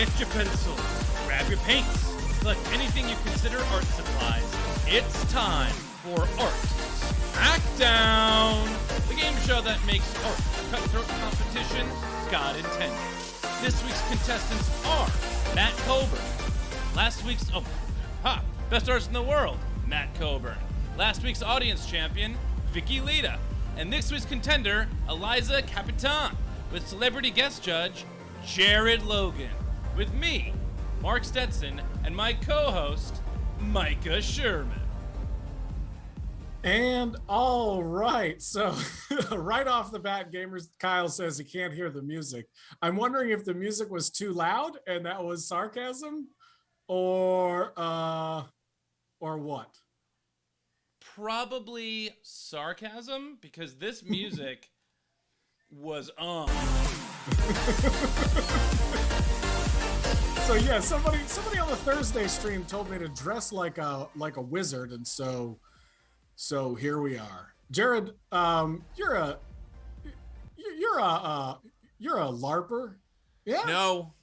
Get your pencils, grab your paints, select anything you consider art supplies. It's time for Art Smackdown, the game show that makes art a cutthroat competition God intended. This week's contestants are Matt Coburn. Last week's, best artist in the world, Matt Coburn. Last week's audience champion, Vicky Lita. And this week's contender, Eliza Capitan, with celebrity guest judge, Jared Logan. With me, Mark Stetson, and my co-host, Micah Sherman. And all right, so right off the bat, Gamers Kyle says he can't hear the music. I'm wondering if the music was too loud and that was sarcasm, or what? Probably sarcasm, because this music was on. So yeah, somebody on the Thursday stream told me to dress like a wizard, and so here we are. Jared, you're a LARPer. Yeah. No.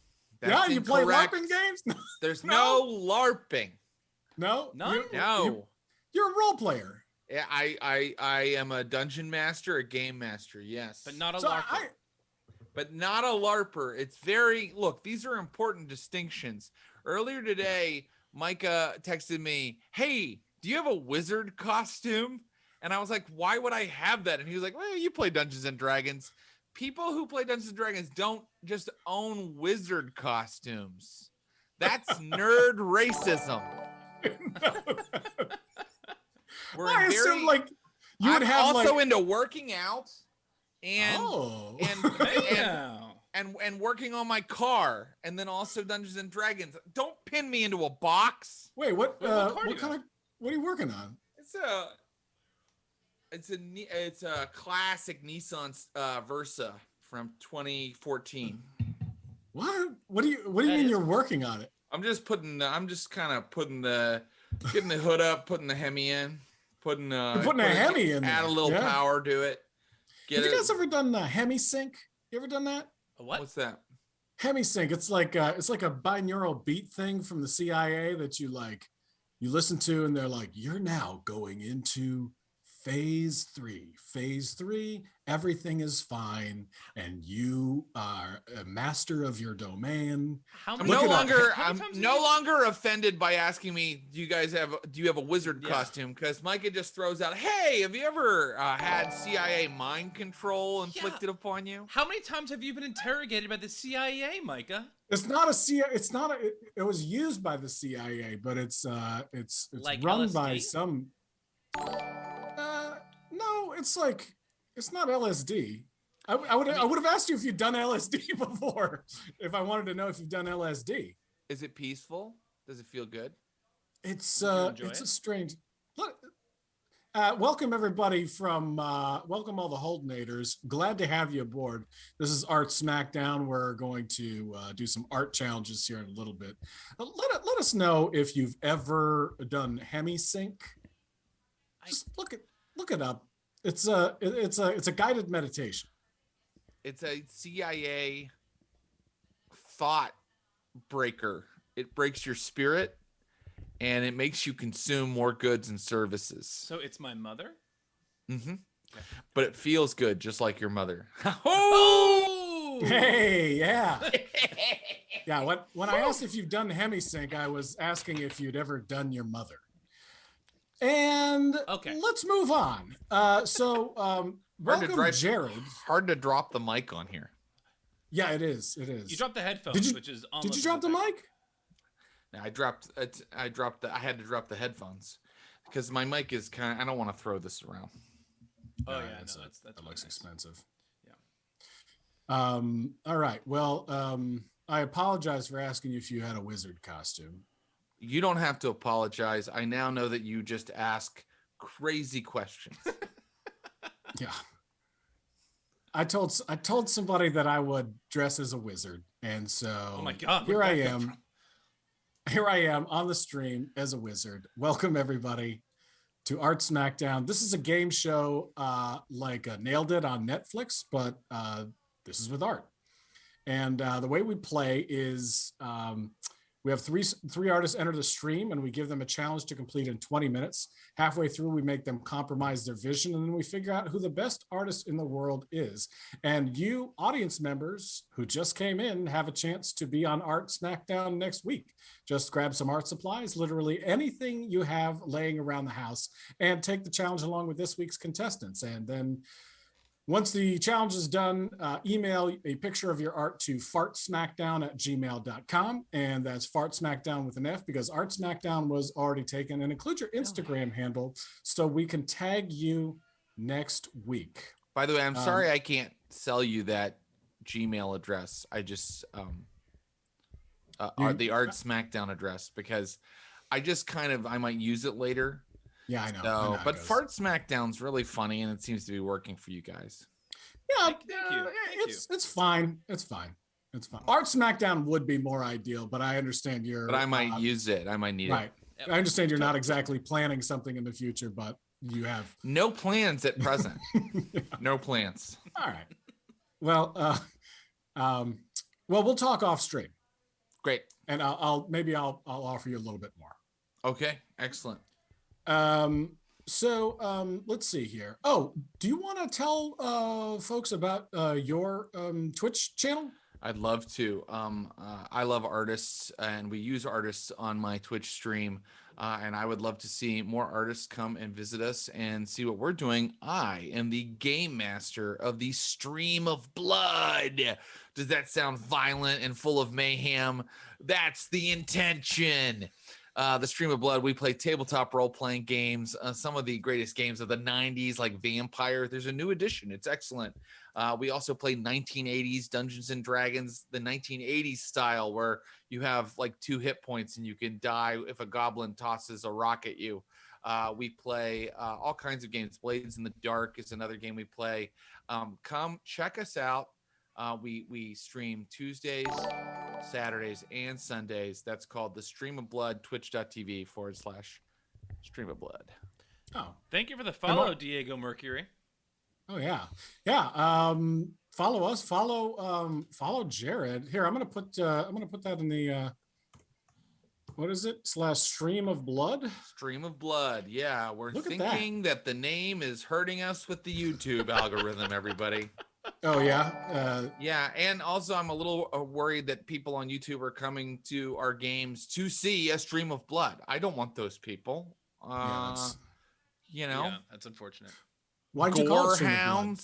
Yeah, you play incorrect. LARPing games? There's no LARPing. No. None? You're a role player. Yeah, I am a dungeon master, a game master, yes. But not a So LARPer. But not a LARPer. It's very, look, these are important distinctions. Earlier today, Micah texted me, hey, do you have a wizard costume? And I was like, why would I have that? And he was like, well, you play Dungeons and Dragons. People who play Dungeons and Dragons don't just own wizard costumes. That's nerd racism. I assume like you would I'm have also into working out and and working on my car, and then also Dungeons and Dragons. Don't pin me into a box. Wait, what are you working on? It's a classic Nissan Versa from 2014. What do you mean you're working on it? I'm just getting the hood up, putting the Hemi in, putting a Hemi in there. Add a little power to it. Have you guys ever done the Hemi sync? You ever done that? A what? What's that? Hemi sync. It's like a binaural beat thing from the CIA that you listen to, and they're like, you're now going into phase 3. Phase 3, everything is fine, and you are a master of your domain. I'm no longer offended by asking me, do you have a wizard costume? Because Micah just throws out, hey, have you ever had CIA mind control inflicted upon you? How many times have you been interrogated by the CIA, Micah? It's not a CIA. It was used by the CIA, but it's like run LSD? By some. No, it's not LSD. I would have asked you if you'd done LSD before, if I wanted to know if you've done LSD. Is it peaceful? Does it feel good? It's a strange. Look, welcome everybody welcome all the Holdenators. Glad to have you aboard. This is Art Smackdown. We're going to do some art challenges here in a little bit. Let us know if you've ever done Hemi sync. Just look it up. It's a guided meditation. It's a CIA thought breaker. It breaks your spirit, and it makes you consume more goods and services. So it's my mother? Mm-hmm. Okay. But it feels good, just like your mother. Oh! Hey, yeah. Yeah, when I asked if you've done Hemi sync, I was asking if you'd ever done your mother. And let's move on. Welcome, Jared. Hard to drop the mic on here. Yeah, it is. You dropped the headphones, which is almost. Did you drop the mic? No, I had to drop the headphones because my mic is I don't want to throw this around. Oh yeah, that looks expensive. Yeah. All right. Well, I apologize for asking you if you had a wizard costume. You don't have to apologize. I now know that you just ask crazy questions. Yeah. I told somebody that I would dress as a wizard, and so oh my God, here I am. Here I am on the stream as a wizard. Welcome everybody to Art Smackdown. This is a game show like Nailed It on Netflix, but this is with art. And the way we play is we have three artists enter the stream, and we give them a challenge to complete in 20 minutes. Halfway through, we make them compromise their vision, and then we figure out who the best artist in the world is. And you audience members who just came in have a chance to be on Art Smackdown next week. Just grab some art supplies, literally anything you have laying around the house, and take the challenge along with this week's contestants. And then once the challenge is done, email a picture of your art to fartsmackdown@gmail.com. And that's fartsmackdown with an F, because Art Smackdown was already taken. And include your Instagram handle so we can tag you next week. By the way, I'm sorry I can't sell you that Gmail address. I just the Art Smackdown address, because I might use it later. Yeah, I know. So, but Fart Smackdown's really funny, and it seems to be working for you guys. Yeah, Thank you. It's fine. It's fine. Art Smackdown would be more ideal, but I understand But I might use it. I might need right. it. I understand you're not exactly planning something in the future, but you have No plans at present. Yeah. No plans. All right. Well, we'll talk off stream, Great. and I'll offer you a little bit more. Okay. Excellent. Let's see here. Oh, do you want to tell folks about your Twitch channel? I'd love to. I love artists, and we use artists on my Twitch stream. And I would love to see more artists come and visit us and see what we're doing. I am the game master of the Stream of Blood. Does that sound violent and full of mayhem? That's the intention. The Stream of Blood, we play tabletop role-playing games, some of the greatest games of the 90s, like Vampire. There's a new edition. It's excellent. We also play 1980s Dungeons & Dragons, the 1980s style, where you have like 2 hit points and you can die if a goblin tosses a rock at you. We play all kinds of games. Blades in the Dark is another game we play. Come check us out. We stream Tuesdays, Saturdays, and Sundays. That's called the Stream of Blood, twitch.tv/Stream of Blood. Oh, Thank you for the follow, Diego Mercury. oh yeah. Follow us. Follow Jared. Here, I'm gonna put that in the what is it? /Stream of Blood. Stream of Blood. Yeah, we're Look at thinking that the name is hurting us with the YouTube algorithm, everybody. Oh yeah. Yeah, and also I'm a little worried that people on YouTube are coming to our games to see a Stream of Blood. I don't want those people. Yeah, that's unfortunate. Why'd you call it Stream of Blood?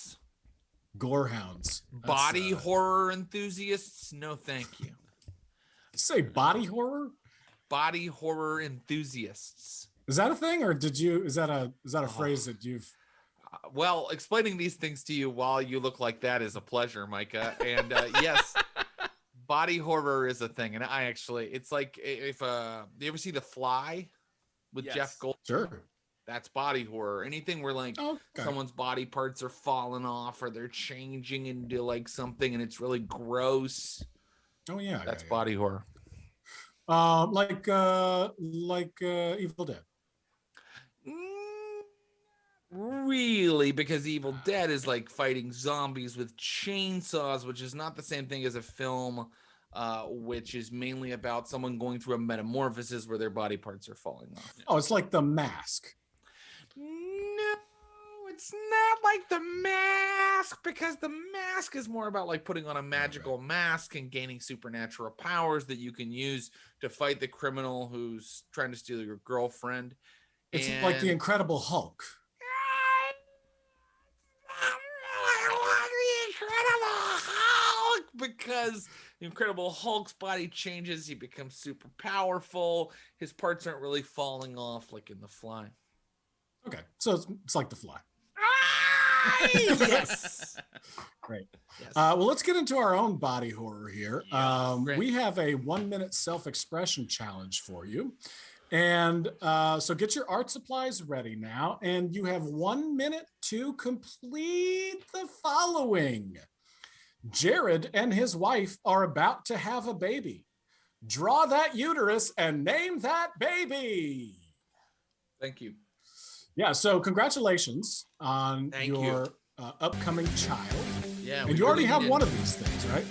Gorehounds, Gorehounds. body horror enthusiasts. No, thank you. Say body horror? Body horror enthusiasts. Is that a thing, or is that a phrase that you've? Well, explaining these things to you while you look like that is a pleasure, Micah. And yes, body horror is a thing. And it's like if you ever see The Fly with Jeff Gold? Sure. That's body horror. Anything where like someone's body parts are falling off or they're changing into like something and it's really gross. Oh yeah. That's body horror. Like Evil Dead. Really, because Evil Dead is like fighting zombies with chainsaws, which is not the same thing as a film, which is mainly about someone going through a metamorphosis where their body parts are falling off. Oh, it's like The Mask. No, it's not like The Mask, because The Mask is more about like putting on a magical mask and gaining supernatural powers that you can use to fight the criminal who's trying to steal your girlfriend. It's like The Incredible Hulk. Because the Incredible Hulk's body changes, he becomes super powerful. His parts aren't really falling off like in The Fly. Okay, so it's like The Fly. Yes. Great. Yes. Well, let's get into our own body horror here. Great. We have a 1-minute self-expression challenge for you. And so get your art supplies ready now. And you have 1 minute to complete the following. Jared and his wife are about to have a baby. Draw that uterus and name that baby. Thank you. Yeah, so congratulations on your upcoming child. Yeah, and you already have one of these things, right?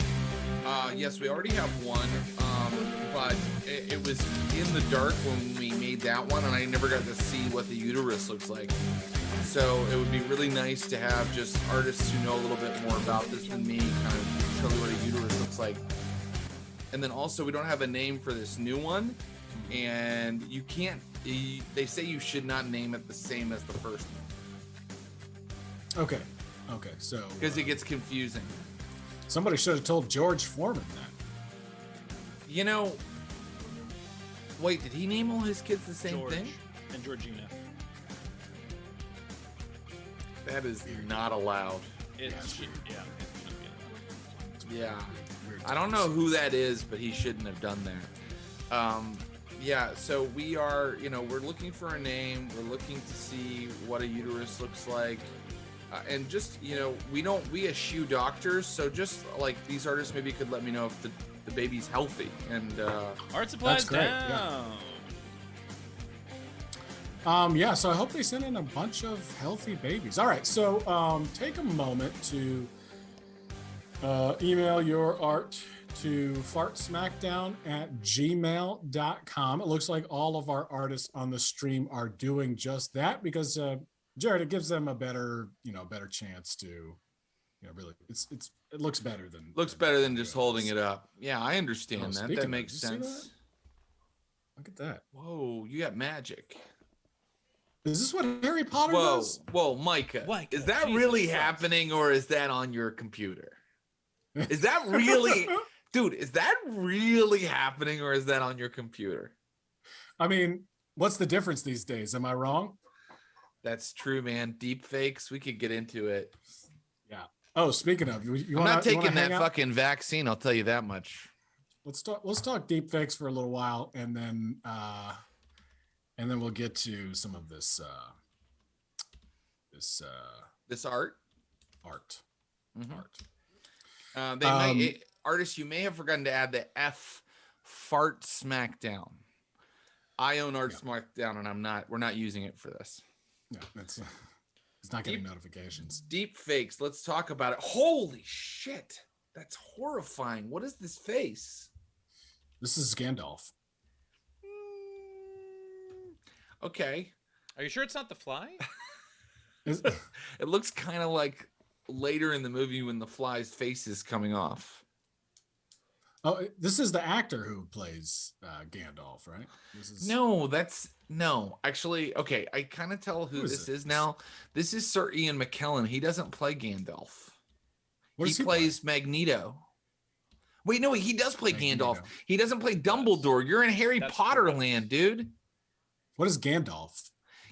Yes, we already have one, but it was in the dark when we made that one, and I never got to see what the uterus looks like. So it would be really nice to have just artists who know a little bit more about this than me kind of tell me what a uterus looks like. And then also, we don't have a name for this new one, and you can't, they say you should not name it the same as the first one. Okay, so Because it gets confusing. Somebody should have told George Foreman that. You know, wait, did he name all his kids the same George thing? and Georgina. That is not allowed. It should be allowed. Yeah. Weird I don't know who that is, but he shouldn't have done that. Yeah, so we are, we're looking for a name. We're looking to see what a uterus looks like. And just, we eschew doctors. So just like these artists maybe could let me know if the baby's healthy. And Art supplies That's great, down. yeah, so I hope they send in a bunch of healthy babies. All right, so take a moment to email your art to fartsmackdown@gmail.com. It looks like all of our artists on the stream are doing just that because Jared, it gives them a better chance to, really, it looks better than just holding it up. Yeah, I understand that. That makes sense. Look at that. Whoa, you got magic. Is this what Harry Potter does? Whoa, Micah. Is that Jesus really Christ. happening, or is that on your computer? Is that really, dude? Is that really happening, or is that on your computer? I mean, what's the difference these days? Am I wrong? That's true, man. Deep fakes. We could get into it. Yeah. Oh, speaking of, I'm not taking that fucking vaccine. I'll tell you that much. Let's talk deep fakes for a little while, and then we'll get to some of this art. Mm-hmm. Artists, you may have forgotten to add the F fart smackdown. I own Art Smackdown, and we're not using it for this. Yeah, it's not getting notifications. Deep fakes. Let's talk about it. Holy shit. That's horrifying. What is this face? This is Gandalf. Okay. Are you sure it's not the Fly? It looks kind of like later in the movie when the Fly's face is coming off. Oh, this is the actor who plays Gandalf, right? No, actually, okay, I kind of tell who this is now. This is Sir Ian McKellen. He doesn't play Gandalf. He plays Magneto. Wait, no, he does play Gandalf. He doesn't play Dumbledore. You're in Harry Potter land, dude. What is Gandalf?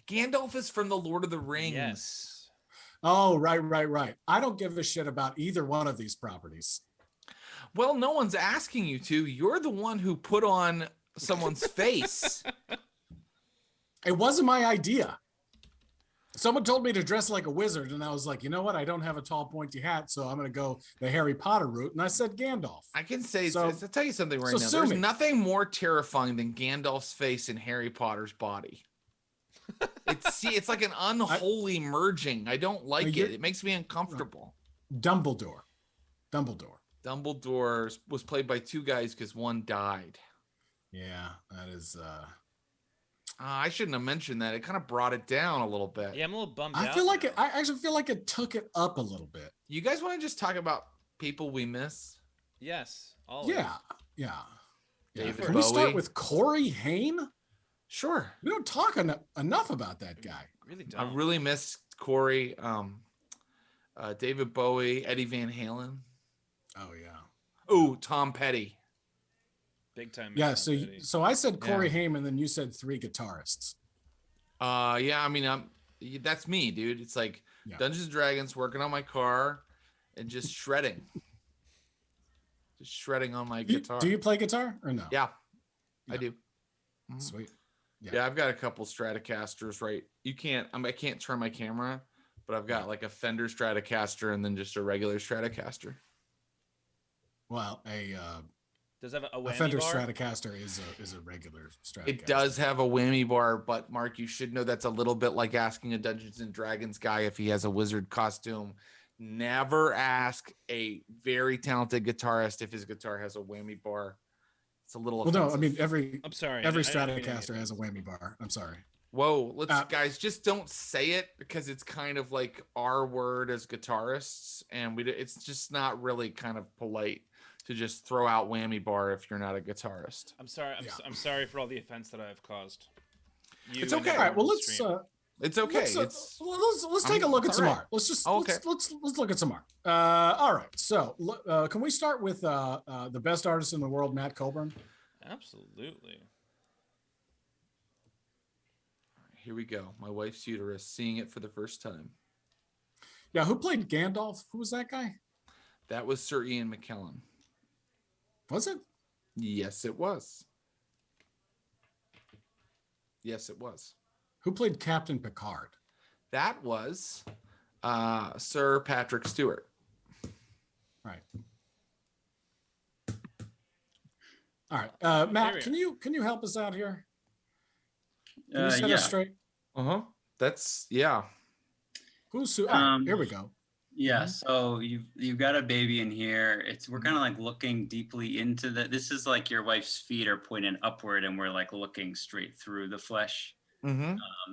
Gandalf is from the Lord of the Rings. Yes. Oh, right. I don't give a shit about either one of these properties. Well, no one's asking you to. You're the one who put on someone's face. It wasn't my idea. Someone told me to dress like a wizard, and I was like, you know what? I don't have a tall, pointy hat, so I'm going to go the Harry Potter route. And I said Gandalf. I can say, I'll tell you something right now. There's nothing more terrifying than Gandalf's face in Harry Potter's body. It's like an unholy merging. I don't like it. It makes me uncomfortable. Dumbledore was played by two guys because one died. Yeah, that is. I shouldn't have mentioned that. It kind of brought it down a little bit. Yeah, I'm a little bummed out. I actually feel like it took it up a little bit. You guys want to just talk about people we miss? Yes. Always. Yeah. David Can Bowie. we start with Corey Haim? Sure. We don't talk enough about that guy. Really don't. I really miss Corey, David Bowie, Eddie Van Halen. Oh yeah. Oh, Tom Petty. Big time. Yeah. So I said Corey Haim, and then you said three guitarists. Yeah. I mean, that's me, dude. It's like Dungeons and Dragons, working on my car, and just shredding. Just shredding on my guitar. Do you play guitar or no? Yeah, I do. Mm-hmm. Sweet. Yeah, I've got a couple Stratocasters, right? I can't turn my camera, but I've got like a Fender Stratocaster and then just a regular Stratocaster. Well, does it have a whammy Fender bar? Stratocaster is a regular Stratocaster. It does have a whammy bar, but Mark, you should know that's a little bit like asking a Dungeons and Dragons guy if he has a wizard costume never ask a very talented guitarist if his guitar has a whammy bar. It's a little offensive. Well, no, I mean every I Stratocaster has a whammy bar. I'm sorry. Whoa, let's guys just don't say it because it's kind of like our word as guitarists, and it's just not really kind of polite to just throw out whammy bar if you're not a guitarist. I'm sorry. I'm sorry for all the offense that I've caused. It's okay. All right. Well, let's. It's okay. Let's take a look at some art. Let's just let's look at some art. All right. So, can we start with the best artist in the world, Matt Coburn? Absolutely. Here we go. My wife's uterus, seeing it for the first time. Yeah, who played Gandalf? Who was that guy? That was Sir Ian McKellen. Was it? Yes, it was. Yes, it was. Who played Captain Picard? That was Sir Patrick Stewart. Right. All right, Matt, can you help us out here? Can you set us straight? That's Who's who? Here we go. Yeah, so you've got a baby in here. We're kind of like looking deeply into this is like your wife's feet are pointed upward, and we're like looking straight through the flesh.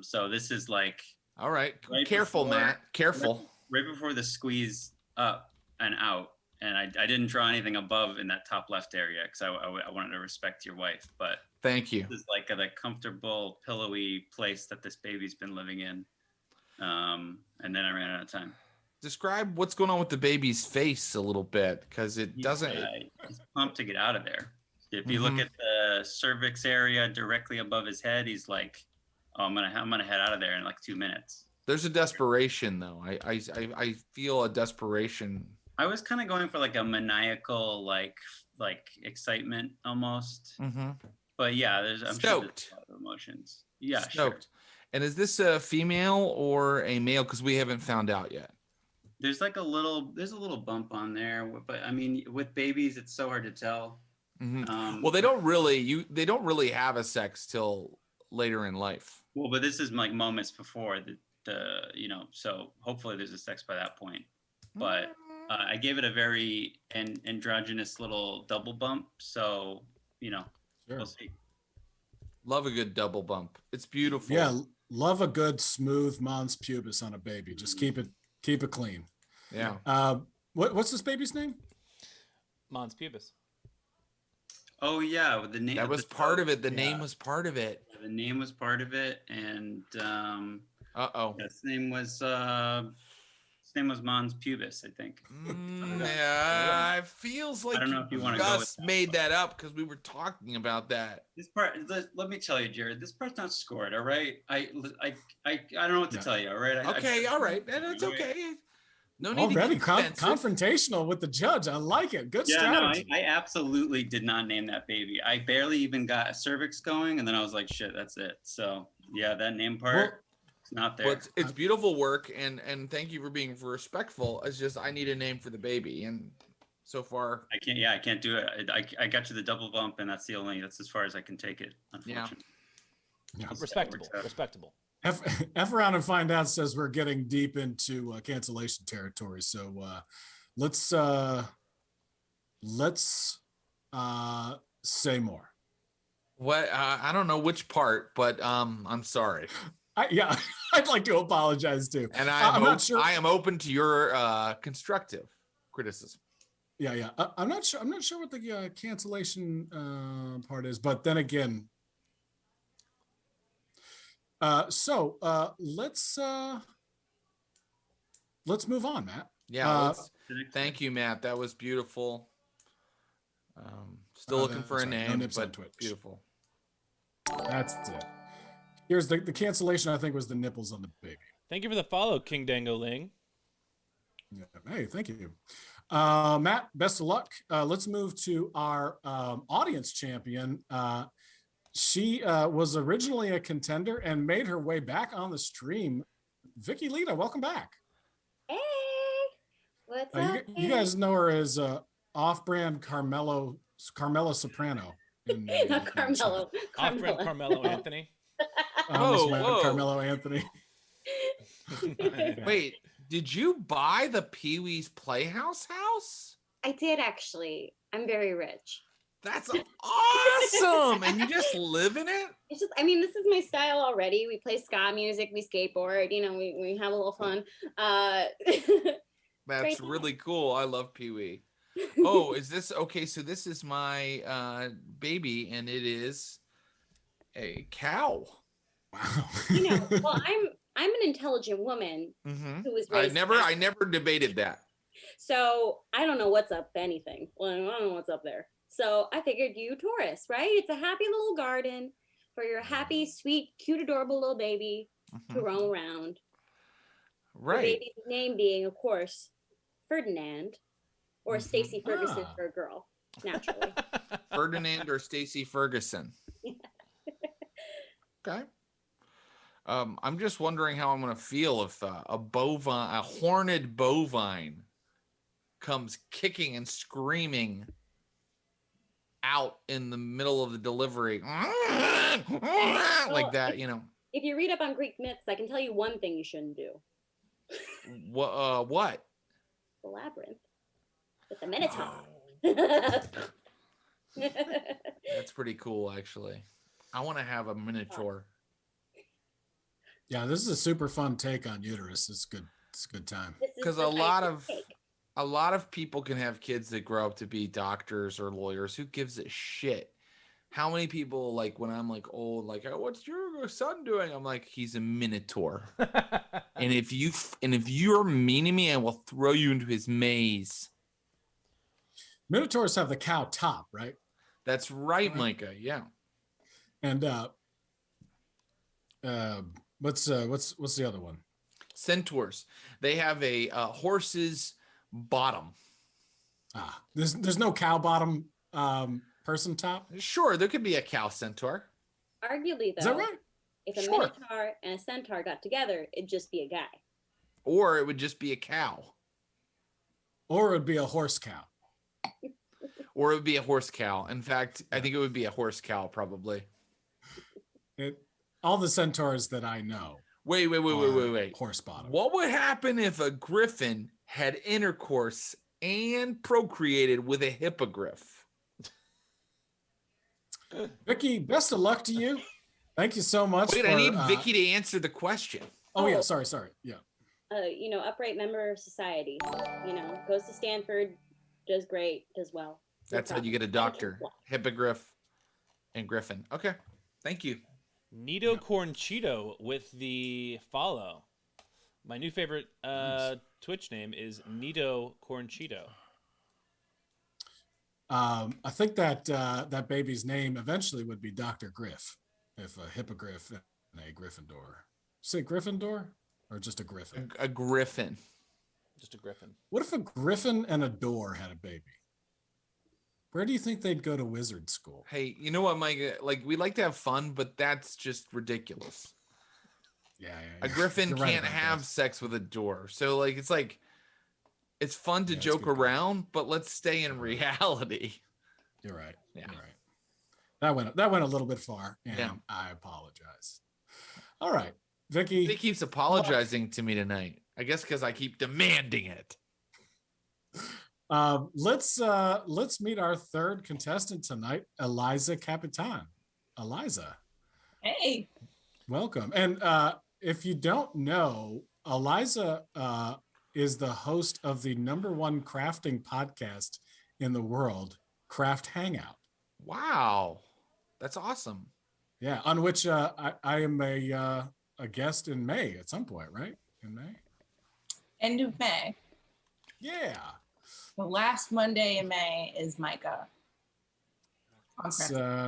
So this is like. All right, careful, Matt. Careful. Right before the squeeze up and out, and I didn't draw anything above in that top left area because I wanted to respect your wife, but. Thank you. This is like a comfortable, pillowy place that this baby's been living in. And then I ran out of time. Describe what's going on with the baby's face a little bit, because it doesn't. He's pumped to get out of there. If you look at the cervix area directly above his head, he's like, "Oh, I'm gonna head out of there in like 2 minutes." There's a desperation, though. I feel a desperation. I was kind of going for like a maniacal, like excitement almost. But yeah, I'm sure there's a lot of emotions. Yeah, stoked. Sure. And is this a female or a male? Because we haven't found out yet. There's a little bump on there, but I mean, with babies, it's so hard to tell. Well, they don't really have a sex till later in life. Well, but this is like moments before so hopefully there's a sex by that point. But I gave it a very androgynous little double bump, so sure. We'll see. Love a good double bump. It's beautiful. Yeah, love a good smooth mons pubis on a baby. Just keep it clean. Yeah. What's this baby's name? Mons pubis. Oh yeah, the name. That was part of it. The name was part of it. Yeah, the name was part of it, and his name was Mons Pubis, I think. Yeah, it feels like I don't know if you want to just made that up because we were talking about that. This part, let me tell you, Jared. This part's not scored. All right, I don't know what to tell you. All right. All right, and it's okay. No need already to get confrontational with the judge. I like it. Good strategy. No, I absolutely did not name that baby. I barely even got a cervix going, and then I was like, shit, that's it. So yeah, that name part. Not there. But it's beautiful work, and thank you for being respectful. It's just I need a name for the baby, and so far I can't do it. I got you the double bump, and that's as far as I can take it. Unfortunately. Yeah. Respectable. F around and find out says we're getting deep into cancellation territory. So let's say more. What I don't know which part, but I'm sorry. I'd like to apologize too. And I'm not sure. I am open to your constructive criticism. Yeah. I'm not sure what the cancellation part is, but then again. So let's move on, Matt. Yeah. Thank you, Matt. That was beautiful. Still looking for a name, but beautiful. That's it. Here's the cancellation. I think was the nipples on the baby. Thank you for the follow, King Dango Ling. Yeah. Hey, thank you, Matt. Best of luck. Let's move to our audience champion. She was originally a contender and made her way back on the stream. Vicky Lita, welcome back. Hey, what's up? You guys know her as off-brand Carmela Soprano. Not Carmelo. Off-brand Carmelo Anthony. Whoa. Carmelo Anthony. Wait, Did you buy the Pee-wee's Playhouse house? I did actually. I'm very rich. That's awesome. And you just live in it? It's just, I mean, this is my style already. We play ska music, we skateboard, you know, we have a little fun. That's really cool. I love Pee-wee. Oh, is this okay? So this is my baby, and it is a cow. Wow. You know, well, I'm an intelligent woman who was raised. I never debated that. So I don't know what's up anything. Well, I don't know what's up there. So I figured you Taurus, right? It's a happy little garden for your happy, sweet, cute, adorable little baby to roam around. Right. The baby's name being, of course, Ferdinand or Stacey Ferguson for a girl, naturally. Ferdinand or Stacey Ferguson. Okay. I'm just wondering how I'm going to feel if a horned bovine comes kicking and screaming out in the middle of the delivery like that, you know. If you read up on Greek myths, I can tell you one thing you shouldn't do. What? The labyrinth with the Minotaur. That's pretty cool, actually. I want to have a Minotaur. Yeah, this is a super fun take on uterus. It's good. It's a good time. Because a lot of people can have kids that grow up to be doctors or lawyers. Who gives a shit? How many people, like, when I'm like old, like, oh, what's your son doing? I'm like, he's a Minotaur. and if you're mean to me, I will throw you into his maze. Minotaurs have the cow top, right? That's right, Micah. Yeah. And what's the other one? Centaurs. They have a horse's bottom. There's no cow bottom person top. Sure, there could be a cow centaur. Arguably, though, Is that right? if a Minotaur and a centaur got together, it'd just be a guy. Or it would just be a cow. Or it would be a horse cow. Or it would be a horse cow. In fact, I think it would be a horse cow, probably. All the centaurs that I know. Wait. Horse bottom. What would happen if a griffin had intercourse and procreated with a hippogriff? Vicky, best of luck to you. Thank you so much. Wait, I need Vicky to answer the question. Oh, yeah. Sorry. Yeah. Upright member of society. Goes to Stanford, does great, does well. That's how you get a doctor. Hippogriff and griffin. Okay. Thank you. Nito Cornchito with the follow. My new favorite Twitch name is Nito Cornchito. I think that baby's name eventually would be Dr. Griff, if a hippogriff and a Gryffindor. Say Gryffindor or just a griffin? A griffin. Just a griffin. What if a griffin and a door had a baby? Where do you think they'd go to wizard school? Hey, you know what, Mike? Like, we like to have fun, but that's just ridiculous. Yeah. A griffin can't have sex with a door. So, it's fun to joke around, but let's stay in reality. You're right. Yeah. You're right. That went a little bit far, and I apologize. All right, Vicky. He keeps apologizing to me tonight. I guess because I keep demanding it. Let's meet our third contestant tonight, Eliza Capitan. Eliza. Hey. Welcome. And if you don't know, Eliza is the host of the #1 crafting podcast in the world, Craft Hangout. Wow. That's awesome. Yeah, on which I am a guest in May at some point, right? In May? End of May. Yeah. The last Monday in May is Micah.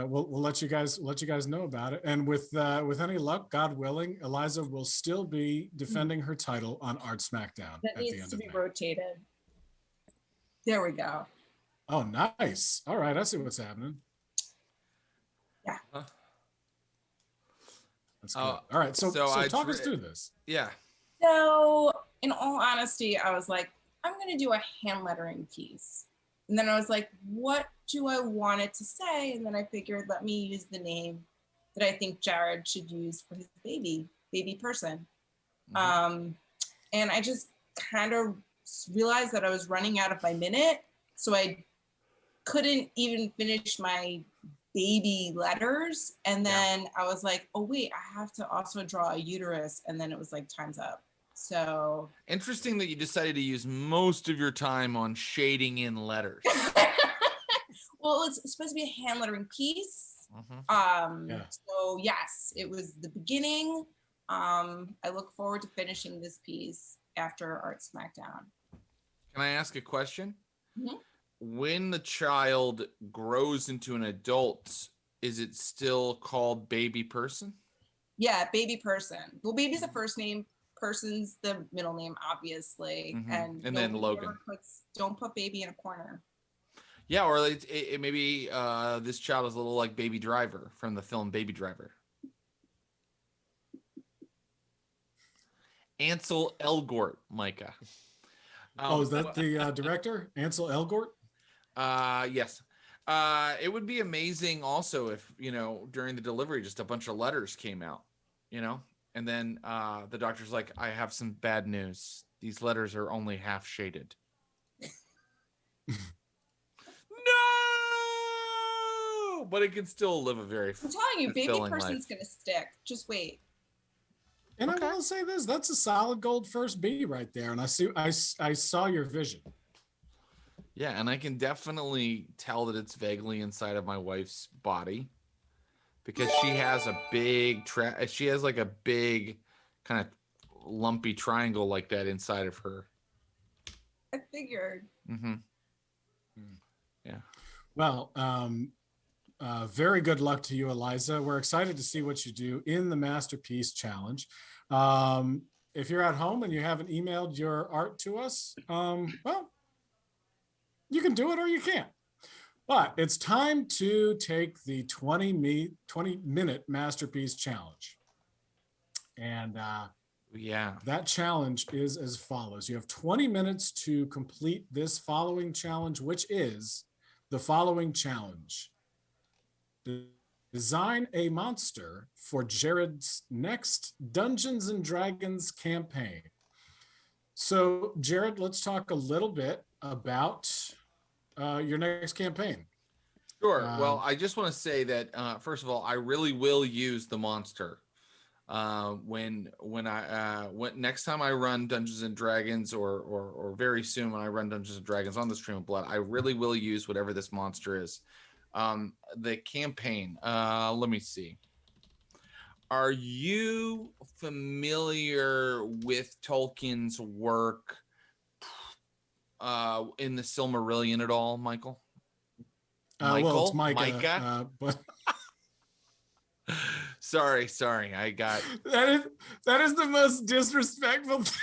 We'll let you guys know about it. And with any luck, God willing, Eliza will still be defending her title on Art Smackdown that at the needs end to of be May. rotated. There we go. Oh, nice. All right, I see what's happening. Yeah. That's good. All right, so talk us through this. Yeah. So, in all honesty, I was like, I'm going to do a hand lettering piece. And then I was like, what do I want it to say? And then I figured, let me use the name that I think Jared should use for his baby person. And I just kind of realized that I was running out of my minute. So I couldn't even finish my baby letters. And then I was like, oh, wait, I have to also draw a uterus. And then it was like, time's up. So interesting that you decided to use most of your time on shading in letters. well, it's supposed to be a hand lettering piece. So yes, it was the beginning. I look forward to finishing this piece after Art Smackdown. Can I ask a question? Mm-hmm. When the child grows into an adult, is it still called baby person? Yeah, baby person. Well, baby's the first name, person's the middle name, obviously. And then Logan. Don't put baby in a corner. Yeah, or it maybe this child is a little like Baby Driver from the film Baby Driver. Ansel Elgort, Micah. Is that the director, Ansel Elgort? Yes. It would be amazing also if, during the delivery, just a bunch of letters came out, and then the doctor's like, I have some bad news. These letters are only half shaded. No, but it can still live a very I'm telling you, baby person's life. Gonna stick. Just wait. And I will say this: that's a solid gold first B right there. And I saw your vision. Yeah, and I can definitely tell that it's vaguely inside of my wife's body because she has a big she has like a big kind of lumpy triangle like that inside of her. I figured. Mm-hmm. Yeah. Well, very good luck to you, Eliza. We're excited to see what you do in the Masterpiece Challenge. If you're at home and you haven't emailed your art to us, well, you can do it or you can't. But it's time to take the 20-minute Masterpiece Challenge. And that challenge is as follows. You have 20 minutes to complete this following challenge, which is the following challenge. Design a monster for Jared's next Dungeons and Dragons campaign. So, Jared, let's talk a little bit about your next campaign. Sure. Well, I just want to say that first of all, I really will use the monster when next time I run Dungeons and Dragons or very soon when I run Dungeons and Dragons on the Stream of Blood, I really will use whatever this monster is. The campaign. Let me see. Are you familiar with Tolkien's work in the Silmarillion at all, Michael? Well, it's Micah. But sorry, I got that is the most disrespectful thing.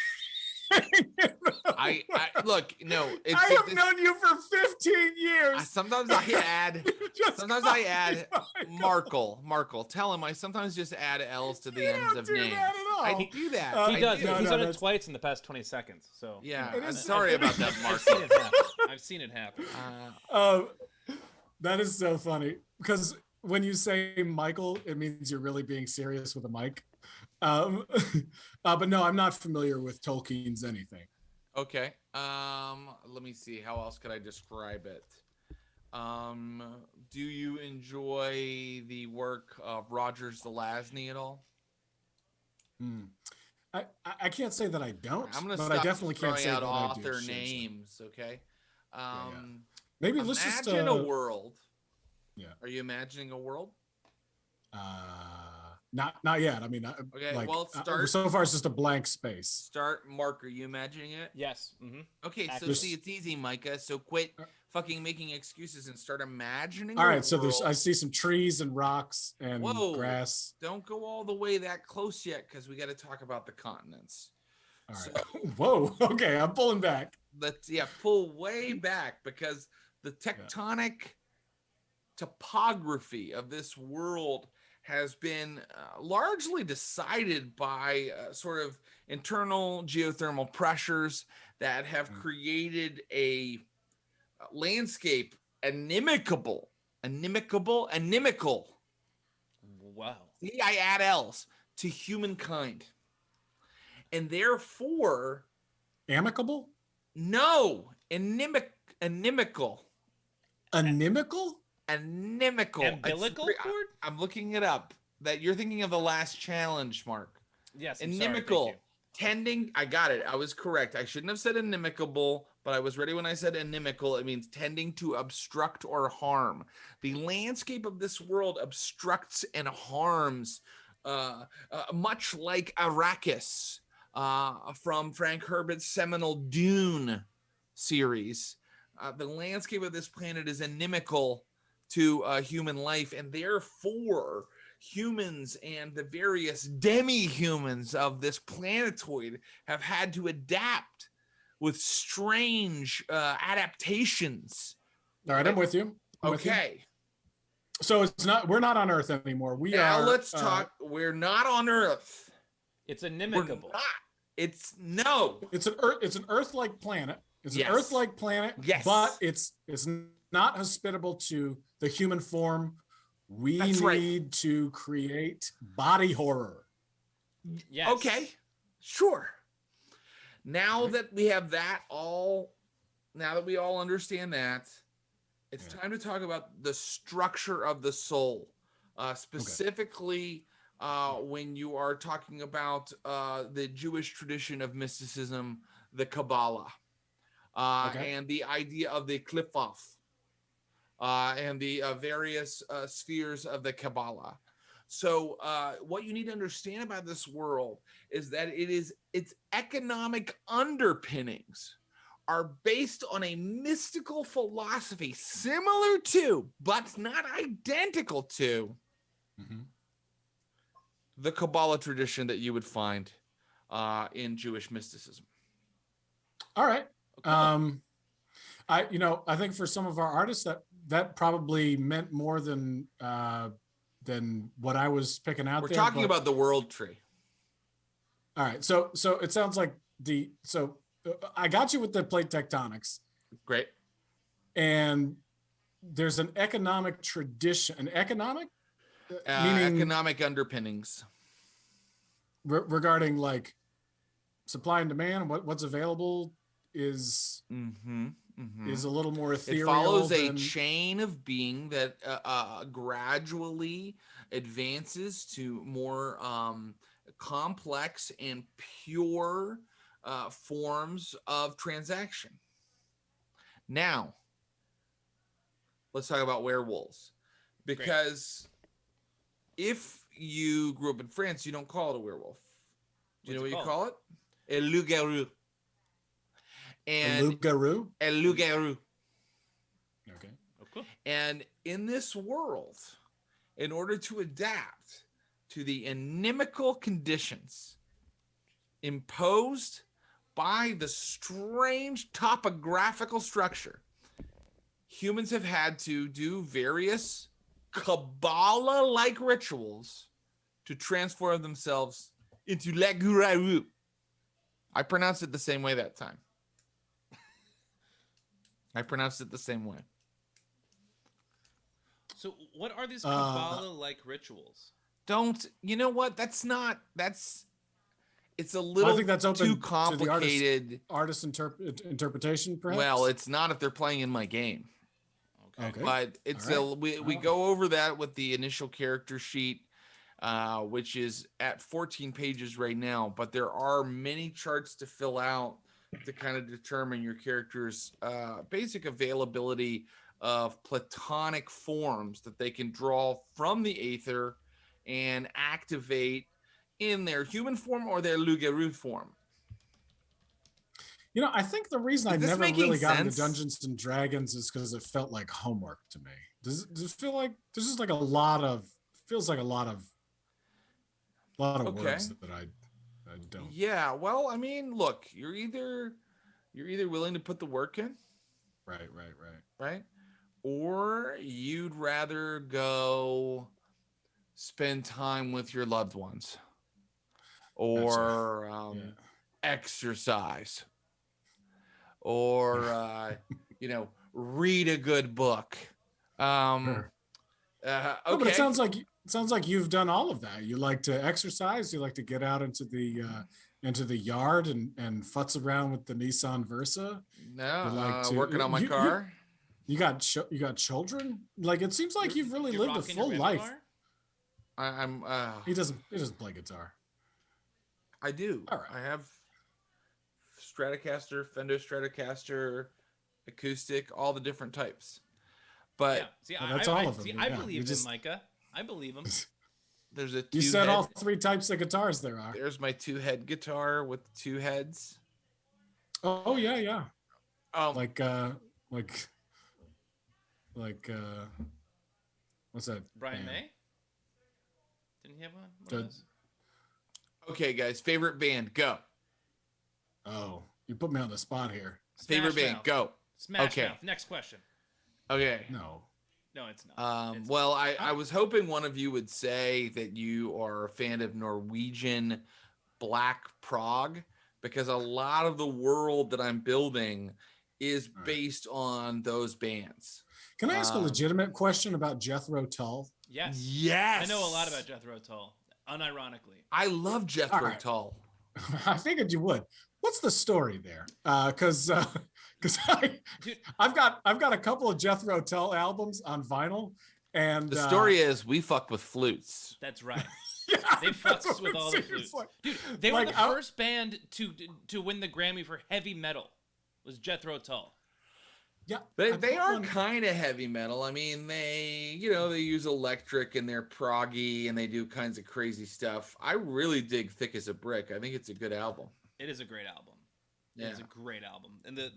I look, no, I have known you for 15 years. Sometimes I add Markle. Tell him I sometimes just add L's to the ends of names. I do that. He does. He's done it twice in the past 20 seconds. So yeah, I'm sorry about that, Mark. I've seen it happen. That is so funny because when you say Michael, it means you're really being serious with a mic. But no, I'm not familiar with Tolkien's anything. Okay. Let me see. How else could I describe it? Do you enjoy the work of Roger Zelazny at all? I can't say that I don't. I'm gonna but stop I definitely can't say out that author I do. names. Okay. Maybe let's just imagine a world. Yeah. Are you imagining a world? Not yet. I mean, okay. Like, well, start. So far, it's just a blank space. Start. Mark, are you imagining it? Yes. Mm-hmm. Okay. So see, it's easy, Micah. So quit fucking making excuses and start imagining. All right. So I see some trees and rocks and grass. Don't go all the way that close yet, because we got to talk about the continents. All right. So, whoa. Okay, I'm pulling back. Let's pull way back because the tectonic topography of this world has been largely decided by sort of internal geothermal pressures that have created a landscape inimical. Wow. See, I add L's to humankind. And therefore, Amicable? No, inimical. Inimical? Inimical. Umbilical cord? I'm looking it up. That you're thinking of the last challenge, Mark. Yes. Inimical. Tending. I got it. I was correct. I shouldn't have said inimicable, but I was ready when I said inimical. It means tending to obstruct or harm. The landscape of this world obstructs and harms, much like Arrakis from Frank Herbert's seminal Dune series. The landscape of this planet is inimical to human life, and therefore humans and the various demi-humans of this planetoid have had to adapt with strange adaptations. All right, I'm with you. Okay. So we're not on Earth anymore. Now let's talk. We're not on Earth. It's inimicable. We're not. It's no. It's an Earth-like planet. It's Yes. an Earth-like planet. Yes. But it's not hospitable to the human form. We That's need right. to create body horror. Yes. Okay. Sure. Now that we have that all, now that we all understand that, it's time to talk about the structure of the soul. Specifically, when you are talking about the Jewish tradition of mysticism, the Kabbalah, and the idea of the Qliphoth, and the various spheres of the Kabbalah. So what you need to understand about this world is that its economic underpinnings are based on a mystical philosophy similar to, but not identical to, the Kabbalah tradition that you would find in Jewish mysticism. All right. I think for some of our artists that probably meant more than what I was picking out. We're talking about the world tree. All right. So it sounds like I got you with the plate tectonics. Great. And there's an economic tradition, meaning economic underpinnings regarding like supply and demand. What's available is a little more ethereal. It follows a chain of being that gradually advances to more complex and pure forms of transaction. Now, let's talk about werewolves. Because if you grew up in France, you don't call it a werewolf. Do you know what you call it? A loup-garou. And loup-garou? A loup-garou. Okay. Okay. And in this world, in order to adapt to the inimical conditions imposed by the strange topographical structure, humans have had to do various Kabbalah-like rituals to transform themselves into loup-garou. I pronounced it the same way that time. I pronounced it the same way. So what are these Kabbalah-like rituals? You know what? It's a little I think that's open too complicated. To the artist interpretation, perhaps? Well, it's not if they're playing in my game. Okay. But it's we go over that with the initial character sheet, which is at 14 pages right now. But there are many charts to fill out to kind of determine your character's basic availability of platonic forms that they can draw from the aether and activate in their human form or their loup-garou form. You know, I think the reason I Is this never making really got into sense? Dungeons and Dragons is because it felt like homework to me. Does it feel like there's just like a lot of words that I don't. Yeah, well, I mean, look, you're either willing to put the work in, right, or you'd rather go spend time with your loved ones, or exercise, or read a good book. Okay. No, but it sounds like you've done all of that. You like to exercise. You like to get out into the into the yard and futz around with the Nissan Versa? No, working on my car. You got children? Like, it seems like you've really lived a full life. I'm He doesn't play guitar. I do. All right. I have Stratocaster, Fender Stratocaster, acoustic, all the different types. But that's all of them. I believe him, Micah. I believe him. There's a you said all 3 types of guitars there are. There's my 2-head guitar with 2 heads. Oh yeah. Like what's that? Brian band? May? Didn't he have one? Okay, guys, favorite band, go. Oh, you put me on the spot here. Favorite band, go. Smash Mouth. Next question. Okay. No, it's not. Well, I was hoping one of you would say that you are a fan of Norwegian black prog, because a lot of the world that I'm building is based on those bands. Can I ask a legitimate question about Jethro Tull? Yes. Yes. I know a lot about Jethro Tull, unironically. I love Jethro Tull. I figured you would. What's the story there? Because I've got a couple of Jethro Tull albums on vinyl, and the story is we fucked with flutes. That's right. Yeah, they fucked with all the flutes. Dude, they were the first band to win the Grammy for heavy metal. Was Jethro Tull. Yeah, they are kind of heavy metal. I mean, they use electric and they're proggy and they do kinds of crazy stuff. I really dig Thick as a Brick. I think it's a good album. It is a great album. Yeah. It's a great album. And the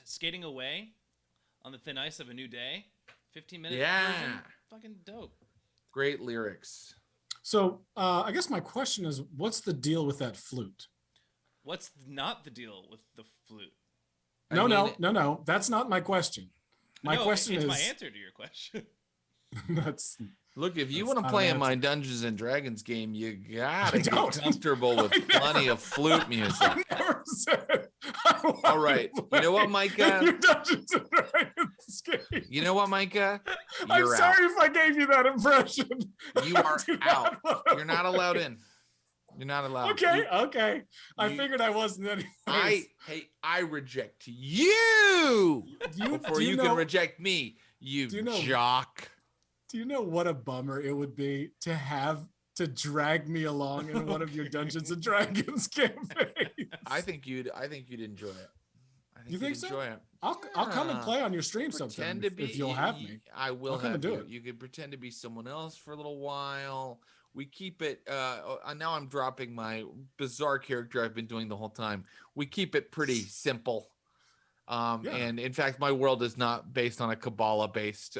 Skating Away on the Thin Ice of a New Day, 15-minute version, fucking dope. Great lyrics. So I guess my question is, what's the deal with that flute? What's not the deal with the flute? No. That's not my question. My question is my answer to your question. Look, if you want to play in my Dungeons and Dragons game, you gotta get comfortable with plenty of flute music. I never said all right. You know what, Micah? Dungeons and Dragons game. You know what, Micah? I'm sorry if I gave you that impression. You are out. You're not allowed in. You're not allowed. Okay. I figured I wasn't anyway. I reject you before you can reject me, you jock. Do you know what a bummer it would be to drag me along in one of your Dungeons and Dragons campaigns? I think you'd enjoy it. You think so? Enjoy it. I'll come and play on your stream sometime if you'll have me. I will come and do it. You could pretend to be someone else for a little while. We keep it. Now I'm dropping my bizarre character I've been doing the whole time. We keep it pretty simple. And in fact, my world is not based on a Kabbalah-based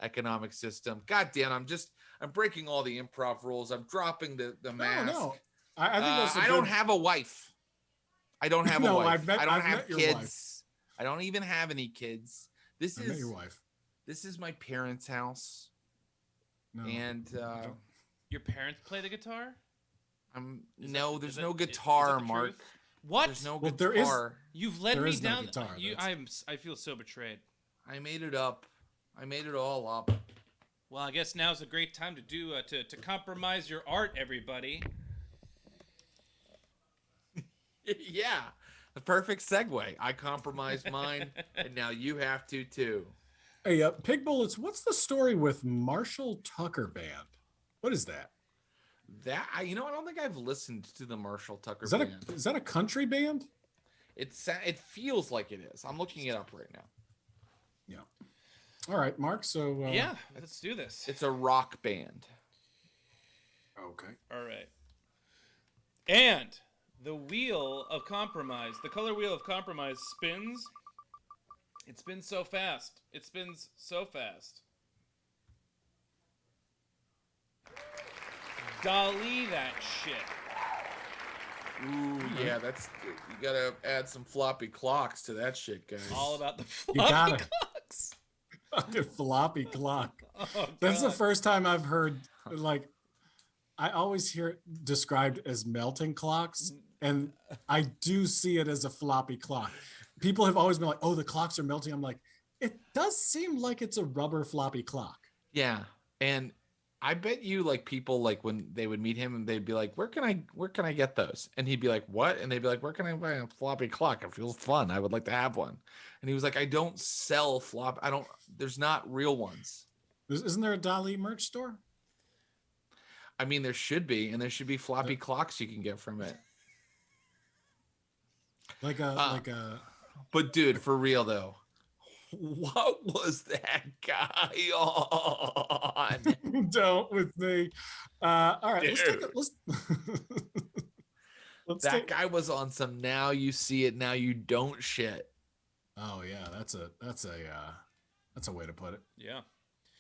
economic system. God damn, I'm breaking all the improv rules. I'm dropping the mask. No. I think that's I don't have a wife. I don't have a wife. I don't have kids. I don't even have any kids. This is your wife. This is my parents' house. No. And your parents play the guitar? There's no guitar, Mark. Truth? What? There's no guitar. You've led me down. No guitar, I feel so betrayed. I made it up. I made it all up. Well, I guess now's a great time to do to compromise your art, everybody. Yeah, the perfect segue. I compromised mine, and now you have to too. Hey, Pig Bullets, what's the story with Marshall Tucker Band? What is that? I don't think I've listened to the Marshall Tucker Band. Is that a country band? It feels like it is. I'm looking it up right now. Yeah. All right, Mark. So let's do this. It's a rock band. Okay. All right. And the wheel of compromise, the color wheel of compromise spins. It spins so fast. It spins so fast. Dolly that shit. Ooh, yeah, you gotta add some floppy clocks to that shit, guys. All about the floppy clocks. Fucking floppy clock. Oh, That's the first time I've heard, I always hear it described as melting clocks, and I do see it as a floppy clock. People have always been like, oh, the clocks are melting. I'm like, it does seem like it's a rubber floppy clock. Yeah, and I bet you like people like when they would meet him and they'd be like, where can I get those? And he'd be like, what? And they'd be like, where can I buy a floppy clock? It feels fun. I would like to have one. And he was like, I don't sell there's not real ones. Isn't there a Dali merch store? I mean, there should be, and there should be floppy clocks you can get from it. Like a But dude, for real though, what was that guy on? don't with me. All right, Dude. Let's Guy was on some now you see it, now you don't shit. Oh yeah, that's a way to put it. Yeah.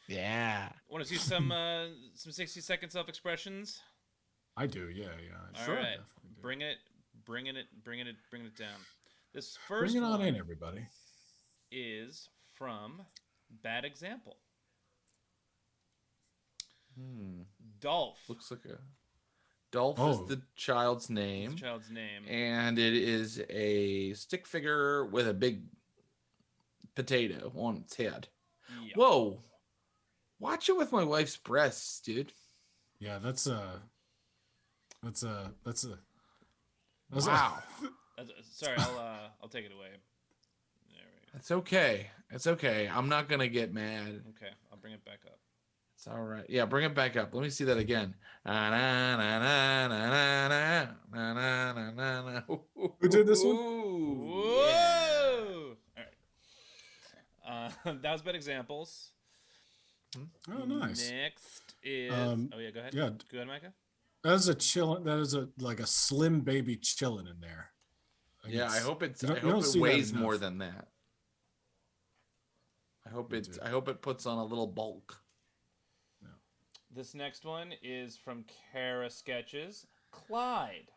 Yeah. Want to see some 60-second self-expressions? I do, yeah. All right, bring it down. This first Bring it on one in, everybody. is from Bad Example. Dolph. Looks like a Dolph is the child's name. It's the child's name. And it is a stick figure with a big potato on its head. Yep. Whoa. Watch it with my wife's breasts, dude. Yeah, that's a Wow. Sorry, I'll take it away. There we go. It's okay. It's okay. I'm not gonna get mad. Okay, I'll bring it back up. It's all right. Yeah, bring it back up. Let me see that again. Who did this one? Whoa! All right. That was Bad Examples. Oh, nice. Next is. Oh yeah, go ahead. Yeah, Go ahead, Micah. that is like a slim baby chilling in there. Like Yeah, I hope you don't it see that weighs enough. more than that. I hope it puts on a little bulk. This next one is from Kara Sketches. Clyde.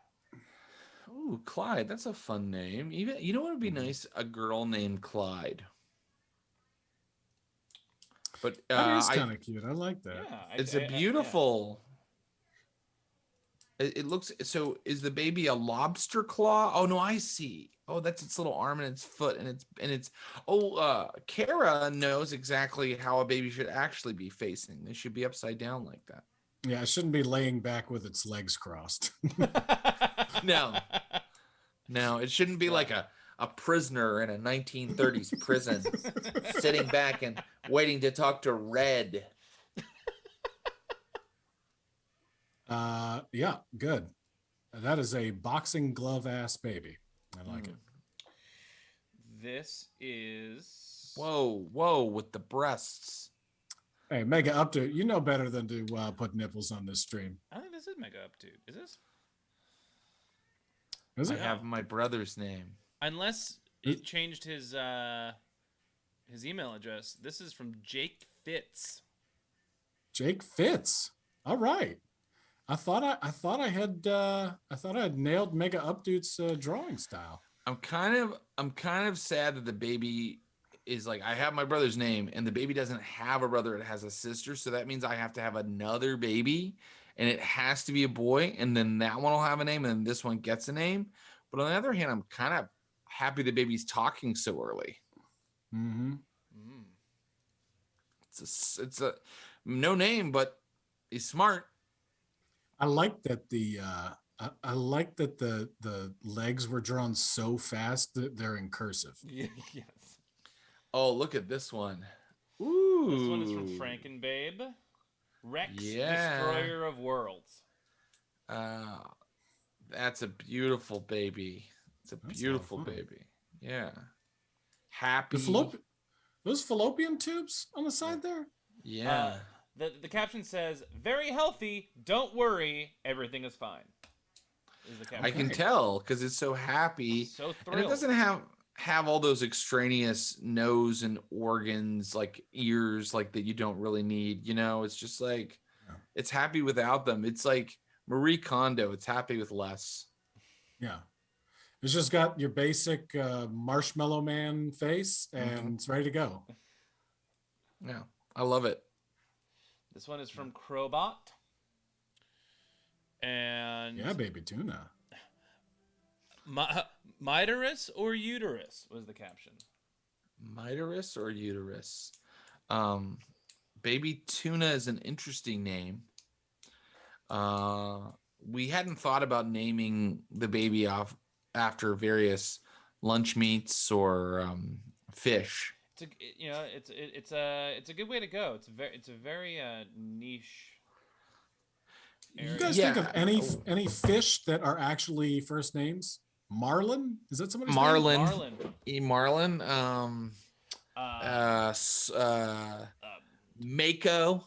Ooh, Clyde. That's a fun name. Even you know what would be nice? A girl named Clyde. But That is kind of cute. I like that. Yeah, it's a beautiful. It looks so. Is the baby a lobster claw? Oh no, I see. Oh, that's its little arm and its foot and it's. Oh, Kara knows exactly how a baby should actually be facing. They should be upside down like that. Yeah, it shouldn't be laying back with its legs crossed. No, it shouldn't be like a prisoner in a 1930s prison sitting back and waiting to talk to Red. Yeah, good. That is a boxing glove ass baby. I like it. This is. Whoa, with the breasts. Hey, Mega Update, you know better than to put nipples on this stream. I think this is Mega Up, dude. Is this? Is I it? have my brother's name. Unless it changed his email address. This is from Jake Fitz. Jake Fitz. All right. I thought I had nailed Mega Updude's drawing style. I'm kind of sad that the baby is like, I have my brother's name and the baby doesn't have a brother, it has a sister, so that means I have to have another baby and it has to be a boy, and then that one will have a name and then this one gets a name. But on the other hand, I'm kind of happy the baby's talking so early. Mm-hmm. It's a no name, but he's smart. I like that the legs were drawn so fast that they're in cursive. Yes. Oh, look at this one. Ooh. This one is from Frankenbabe. Rex, Destroyer of Worlds. That's a beautiful baby. It's a beautiful baby. Yeah. Happy. Those fallopian tubes on the side there? Yeah. The caption says, "Very healthy. Don't worry. Everything is fine." Is the caption. I can tell because it's so happy. So thrilled. And it doesn't have all those extraneous nose and organs like ears like that you don't really need. You know, it's just like it's happy without them. It's like Marie Kondo. It's happy with less. Yeah. It's just got your basic marshmallow man face and it's ready to go. Yeah. I love it. This one is from Crowbot. And yeah, baby tuna. Miterus or uterus was the caption. Miterus or uterus? Baby Tuna is an interesting name. We hadn't thought about naming the baby off after various lunch meats or fish. It's a good way to go. It's a very niche area. You guys think of any fish that are actually first names? Marlin? Is that somebody's Marlin. name? Marlin. Mako.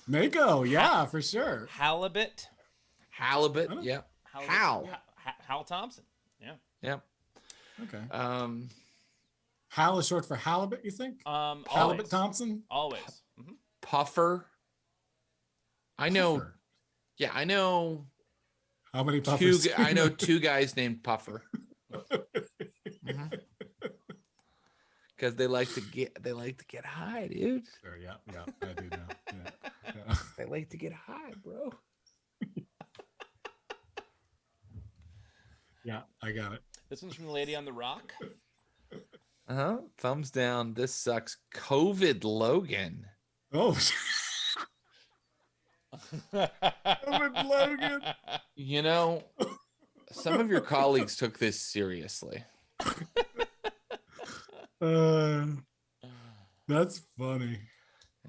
Mako, yeah, for sure. Halibut. Yeah. Hal. Hal Thompson. Yeah. Yep. Okay. Hal is short for halibut, you think? Always. Halibut Thompson? Always. Mm-hmm. Puffer. I know. Puffer. Yeah, I know. How many puffers? I know two guys named Puffer. Because they like to get high, dude. Sure, yeah, I do know. Yeah. They like to get high, bro. Yeah, I got it. This one's from the lady on the rock. Thumbs down. This sucks. COVID Logan. Oh. COVID Logan. You know, some of your colleagues took this seriously. That's funny.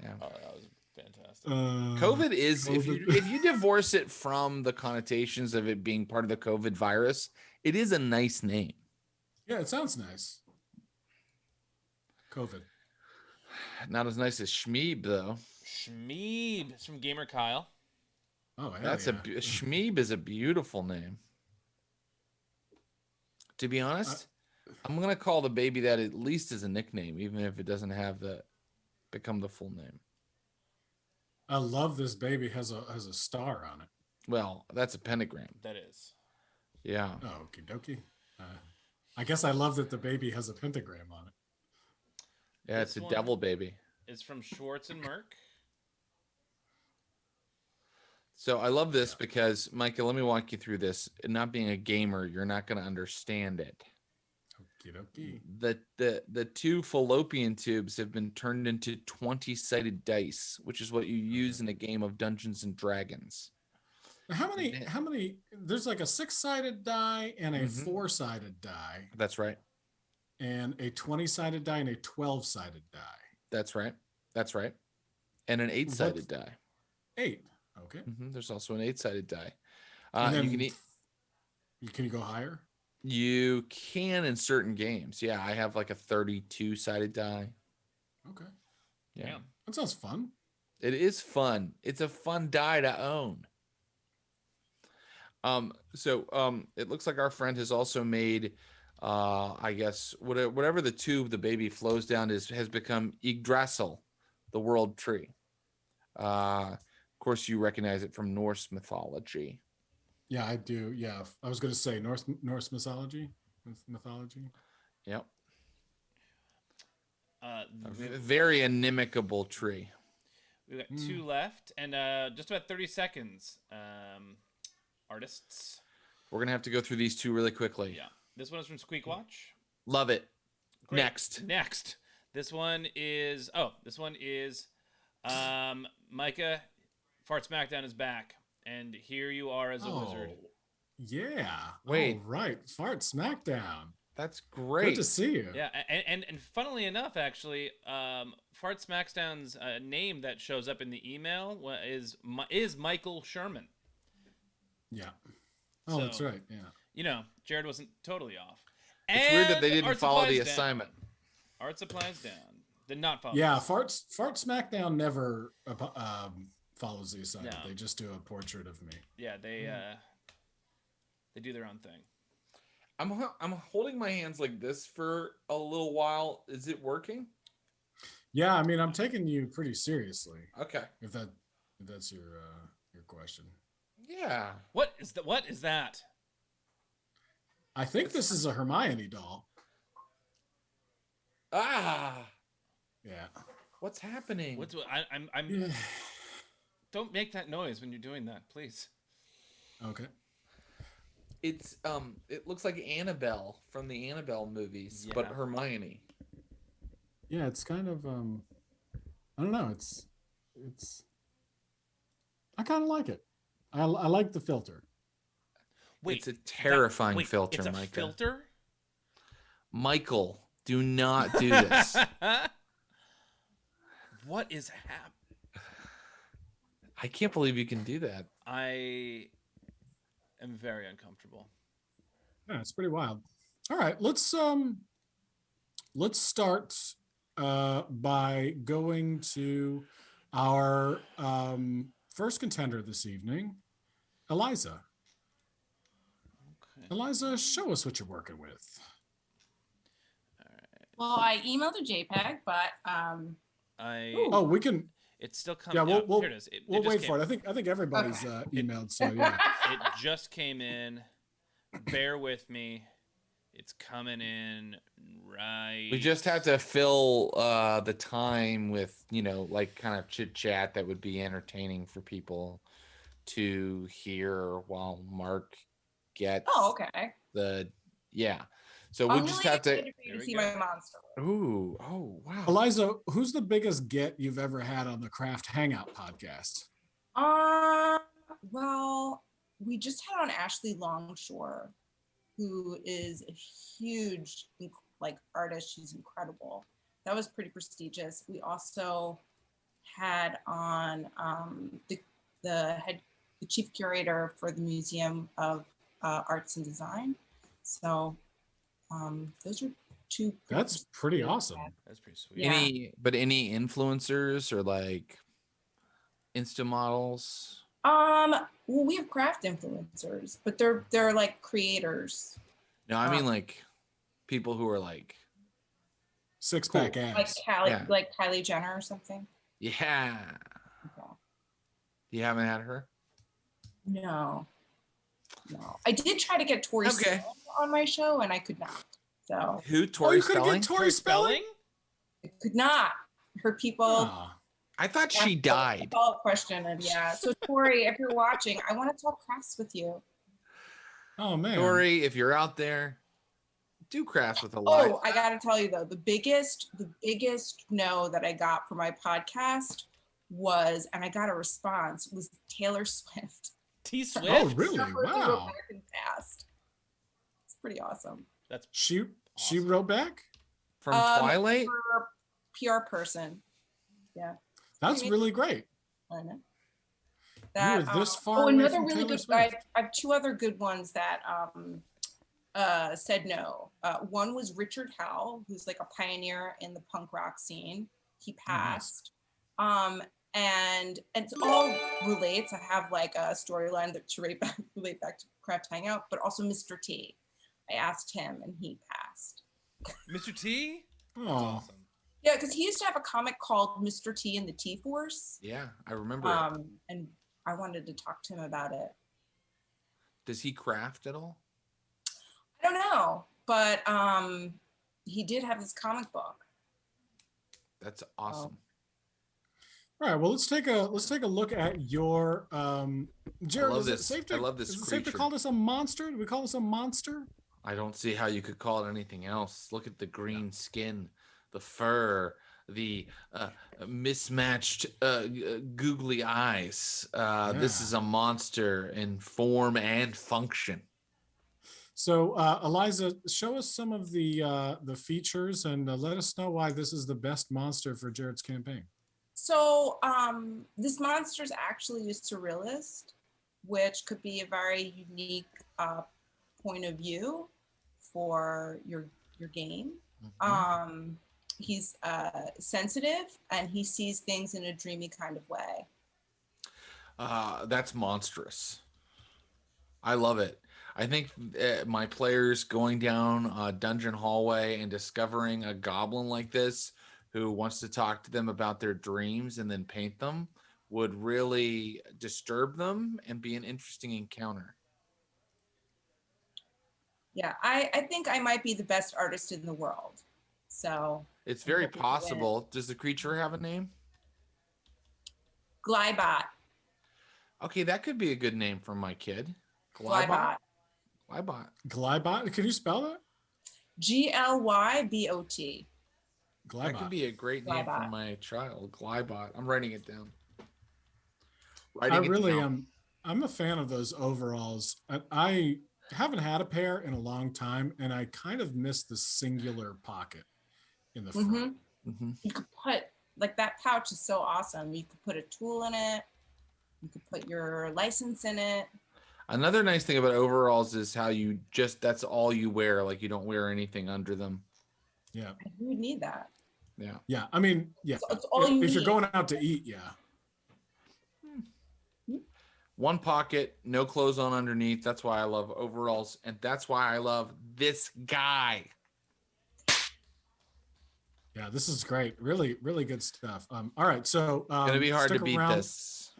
Yeah. Oh, that was fantastic. COVID is if you divorce it from the connotations of it being part of the COVID virus, it is a nice name. Yeah, it sounds nice. COVID. Not as nice as Schmeeb though. Schmeeb. It's from Gamer Kyle. Oh, that's Schmeeb is a beautiful name. To be honest, I'm gonna call the baby that at least as a nickname, even if it doesn't have become the full name. I love this baby has a star on it. Well, that's a pentagram. That is. Yeah. Oh, okie dokie. I guess I love that the baby has a pentagram on it. Yeah, it's a devil baby. It's from Schwartz and Merck. So I love this because, Micah, let me walk you through this. Not being a gamer, you're not going to understand it. Okie dokie. The two fallopian tubes have been turned into 20-sided dice, which is what you use in a game of Dungeons and Dragons. How many? There's like a 6-sided die and a 4-sided die. That's right. And a 20-sided die and a 12-sided die. That's right. And an 8-sided die. 8. Okay. There's also an 8-sided die. Can you go higher? You can in certain games. Yeah, I have like a 32-sided die. Okay. Yeah. That sounds fun. It is fun. It's a fun die to own. It looks like our friend has also made, I guess, whatever the tube the baby flows down has become Yggdrasil, the world tree. Of course, you recognize it from Norse mythology. Yeah, I do. Yeah, I was going to say Norse mythology. Yep. A very inimicable tree. We got 2 left, and just about 30 seconds. Artists. We're gonna have to go through these 2 really quickly. Yeah. This one is from Squeak Watch. Love it. Great. Next. This one is Micah. Fart Smackdown is back, and here you are as a wizard. Yeah. Wait. All right. Fart Smackdown. That's great. Good to see you. Yeah, and funnily enough, actually, Fart Smackdown's name that shows up in the email is Michael Sherman. Yeah. Oh, that's right. Yeah. You know, Jared wasn't totally off. It's weird that they didn't follow the assignment. Art supplies down. Did not follow. Yeah, Fart Smackdown never follows the assignment. No. They just do a portrait of me. Yeah, they do their own thing. I'm holding my hands like this for a little while. Is it working? Yeah, I mean, I'm taking you pretty seriously. Okay. If that's your question. Yeah. What is that? I think this is a Hermione doll. Ah. Yeah. What's happening? I'm Don't make that noise when you're doing that, please. Okay. It's it looks like Annabelle from the Annabelle movies, but Hermione. Yeah, it's kind of I don't know, I kind of like it. I like the filter. Wait, it's a terrifying wait, filter, it's a Micah. filter? Michael, do not do this. What is happening? I can't believe you can do that. I am very uncomfortable. Yeah, it's pretty wild. All right, let's start by going to our first contender this evening, Eliza. Okay. Eliza, show us what you're working with. Well, I emailed a JPEG, but Oh, we can. It's still coming. Yeah, we'll Here it is. we'll wait for it. I think everybody's emailed. So yeah. It just came in. Bear with me. It's coming in right. We just have to fill the time with, like kind of chit chat that would be entertaining for people to hear while Mark gets okay. So I'm we just really have to. excited for you to see my monster. Ooh, oh wow. Eliza, who's the biggest get you've ever had on the Craft Hangout podcast? Well, we just had on Ashley Longshore, who is a huge artist. She's incredible. That was pretty prestigious. We also had on the chief curator for the Museum of Arts and Design. So those are two. That's pretty awesome. That's pretty sweet. Yeah. Any influencers or like Insta models? Well, we have craft influencers, but they're like creators. No, I mean like people who are like six-pack abs. Like Kylie Jenner or something. Yeah. Okay. You haven't had her? No. I did try to get Tori Spelling on my show, and I could not. So who? Tori you couldn't Spelling? get Tori Spelling? I could not. Her people. I thought she died. Follow-up question, and yeah. So Tori, if you're watching, I want to talk crafts with you. Oh man, Tori, if you're out there, do crafts with a lot. Oh, I got to tell you though, the biggest no that I got for my podcast was, and I got a response, was Taylor Swift. T Swift. Oh really? Wow. It's pretty awesome. That's she wrote back from Twilight. Her PR person. Yeah. That's really great. I know. You were this far away another from really Taylor good. Swift. I have two other good ones that said no. One was Richard Howell, who's like a pioneer in the punk rock scene. He passed. And it all relates. I have like a storyline that to relate back to Craft Hangout, but also Mr. T. I asked him and he passed. Mr. T? Oh. Awesome. Yeah, because he used to have a comic called Mr. T and the T-Force. Yeah, I remember it. And I wanted to talk to him about it. Does he craft at all? I don't know, but he did have this comic book. That's awesome. All right, well, let's take a look at your Jared. I love Is this. it safe to, I love this is it safe to creature. call this a monster? Do we call this a monster? I don't see how you could call it anything else. Look at the green skin, the fur, the mismatched googly eyes. This is a monster in form and function. So, Eliza, show us some of the features and let us know why this is the best monster for Jared's campaign. So this monster is actually a surrealist, which could be a very unique point of view for your game. Mm-hmm. He's sensitive and he sees things in a dreamy kind of way. That's monstrous. I love it. I think my players going down a dungeon hallway and discovering a goblin like this who wants to talk to them about their dreams and then paint them would really disturb them and be an interesting encounter. Yeah, I think I might be the best artist in the world. So it's very possible. Does the creature have a name? Glybot. Okay, that could be a good name for my kid. Glybot. Glybot. Glybot. Can you spell that? Glybot. That could be a great name for my child. Glybot. I'm writing it down. I really am. I'm a fan of those overalls. I haven't had a pair in a long time, and I kind of miss the singular pocket in the front. You could put, like, that pouch is so awesome. You could put a tool in it. You could put your license in it. Another nice thing about overalls is how you just, that's all you wear. Like, you don't wear anything under them. Yeah. You would need that. Yeah. Yeah. I mean, yeah. It's all you if need. you're going out to eat, yeah. One pocket, no clothes on underneath. That's why I love overalls. And that's why I love this guy. Yeah, this is great. Really, really good stuff. All right. So Gonna be hard to beat around. this.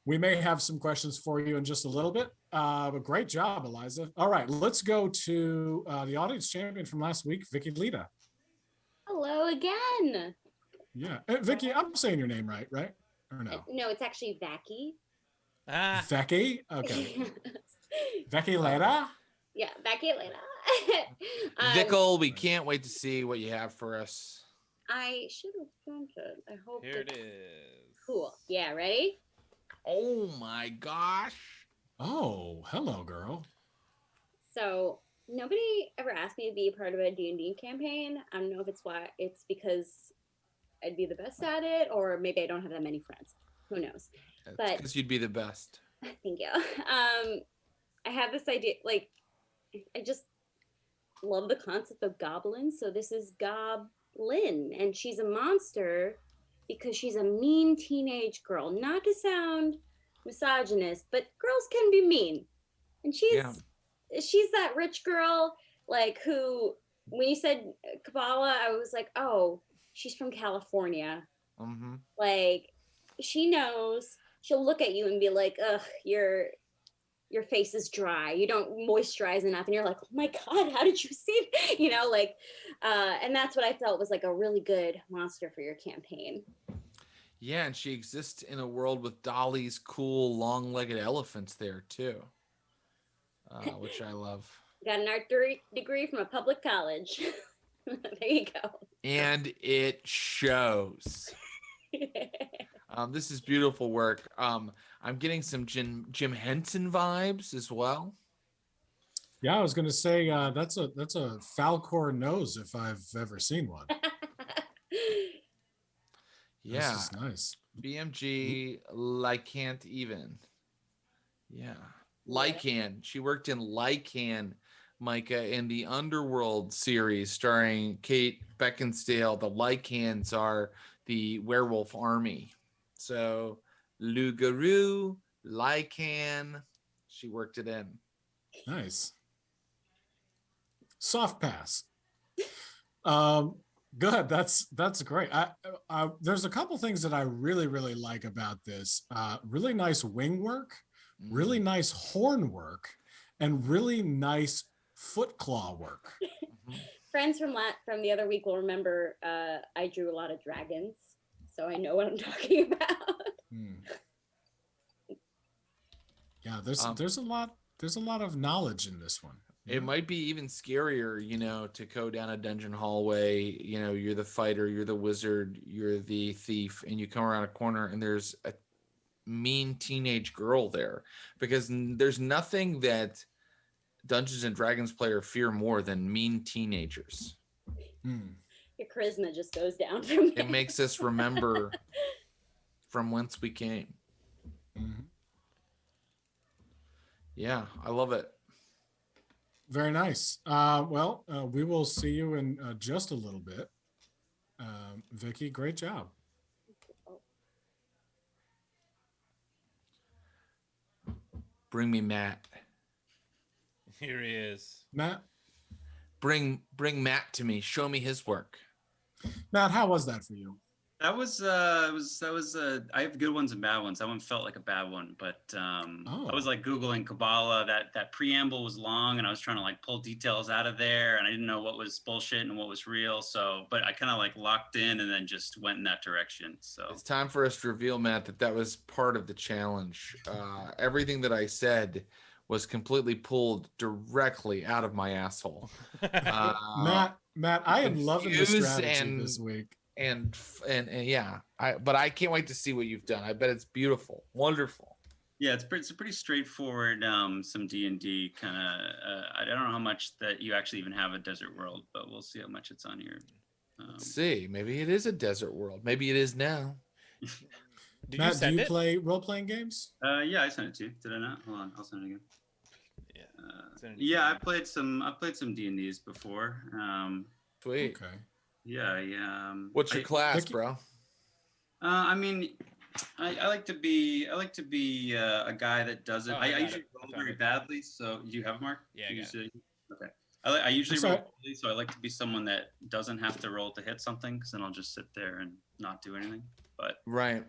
We may have some questions for you in just a little bit. But great job, Eliza. All right, let's go to the audience champion from last week, Vicky Lita. Hello again. Yeah. Vicky, I'm saying your name right? Or no? No, it's actually Vacky. Vicky? Okay. Vicky Lita? Yeah, Vacky later. Vickle, we can't wait to see what you have for us. I should have sent it. I hope Here it is. Cool. Yeah, ready? Oh my gosh. Oh, hello, girl. So nobody ever asked me to be a part of a D&D campaign. I don't know if it's because I'd be the best at it, or maybe I don't have that many friends. Who knows? But Because you'd be the best. thank you. I have this idea, like, I just love the concept of goblins. So this is Goblin, and she's a monster because she's a mean teenage girl. Not to sound misogynist, but girls can be mean. And she's that rich girl, like, who, when you said Kabbalah, I was like, oh, she's from California. Mm-hmm. Like, she knows. She'll look at you and be like, ugh, your face is dry. You don't moisturize enough. And you're like, oh my God, how did you see? And that's what I felt was like a really good monster for your campaign. Yeah, and she exists in a world with Dolly's cool long-legged elephants there too, which I love. Got an art degree from a public college. There you go. And it shows. This is beautiful work. I'm getting some Jim Henson vibes as well. Yeah, I was going to say that's a Falcor nose if I've ever seen one. Yeah, this is nice. BMG Lycant even. Yeah, Lycan. She worked in Lycan, Micah, in the Underworld series starring Kate Beckinsale. The Lycans are the werewolf army. So Lugaroo, Lycan, she worked it in. Nice. Soft pass. Good. That's great. There's a couple things that I really, really like about this. Really nice wing work, really nice horn work, and really nice foot claw work. Friends from the other week will remember I drew a lot of dragons, so I know what I'm talking about. Yeah, there's a lot of knowledge in this one. It might be even scarier, to go down a dungeon hallway. You're the fighter, you're the wizard, you're the thief, and you come around a corner and there's a mean teenage girl there, because there's nothing that Dungeons and Dragons player fear more than mean teenagers. Your charisma just goes down from there. It makes us remember from whence we came. Mm-hmm. Yeah, I love it. Very nice. We will see you in just a little bit. Vicky, great job. Bring me Matt. Here he is. Matt? Bring Matt to me. Show me his work. Matt, how was that for you? That was I have good ones and bad ones. That one felt like a bad one, but I was like Googling Kabbalah. That preamble was long, and I was trying to like pull details out of there, and I didn't know what was bullshit and what was real. So, but I kind of like locked in and then just went in that direction. So it's time for us to reveal, Matt, that was part of the challenge. Everything that I said was completely pulled directly out of my asshole. Matt, I am loving the strategy this week. and yeah, but I can't wait to see what you've done. I bet it's beautiful, wonderful. Yeah, it's a pretty straightforward some D&D kind of. I don't know how much that you actually even have a desert world, but we'll see how much it's on here. Let's see. Maybe it is a desert world. Maybe it is now. Did Matt, you send do you it? play role-playing games? Yeah, I sent it to you. Did I not? Hold on, I'll send it again. Send it Yeah, again. I played some D&Ds before. Sweet. Okay. Yeah. What's your class, Vicky? bro? I mean, I like to be a guy that doesn't. Oh, I I got usually it. I roll found very it. badly. So do you have it, Mark? Yeah, I You got see- Okay. I usually I'm sorry. roll poorly, so I like to be someone that doesn't have to roll to hit something, because then I'll just sit there and not do anything. But Right.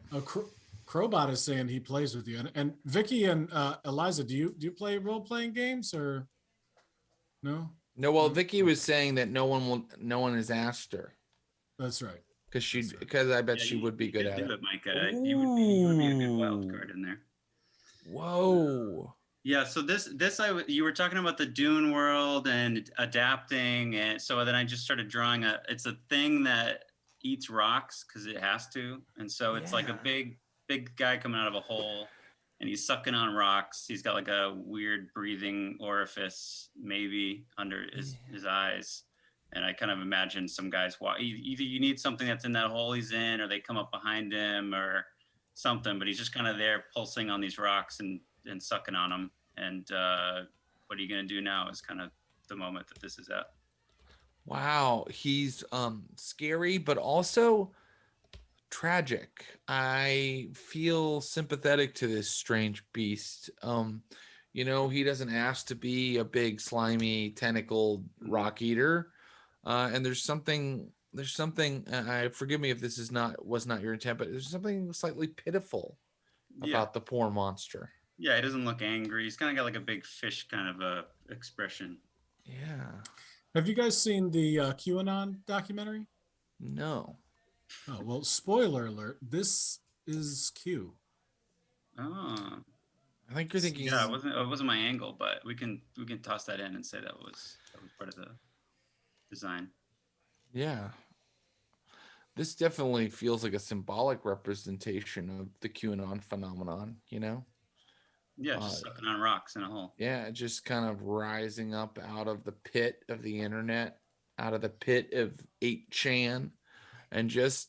Crowbot is saying he plays with you, and Vicky and Eliza, do you play role-playing games or no? No, well, No? Vicky was saying that no one has asked her That's right. because I bet yeah, she would be good could at do it. it, Micah. You would be a good wild card in there. Whoa. Yeah, so you were talking about the Dune world and adapting, and so then I just started drawing it's a thing that eats rocks because it has to, and so it's like a Yeah. big guy coming out of a hole, and he's sucking on rocks. He's got like a weird breathing orifice maybe under his eyes, and I kind of imagine some guys either you need something that's in that hole he's in, or they come up behind him or something, but he's just kind of there pulsing on these rocks and sucking on them. And what are you going to do now is kind of the moment that this is at. Wow, he's scary but also tragic. I feel sympathetic to this strange beast. He doesn't ask to be a big slimy tentacled rock eater. And there's something forgive me if this was not your intent, but there's something slightly pitiful about the poor monster. Yeah, he doesn't look angry. He's kind of got like a big fish kind of a expression. Yeah. Have you guys seen the QAnon documentary? No. Oh, well, spoiler alert. This is Q. Oh. I think you're thinking. Yeah, it wasn't my angle, but we can toss that in and say that was part of the design. Yeah. This definitely feels like a symbolic representation of the QAnon phenomenon, Yeah, just sucking on rocks in a hole. Yeah, just kind of rising up out of the pit of the internet, out of the pit of 8chan, and just,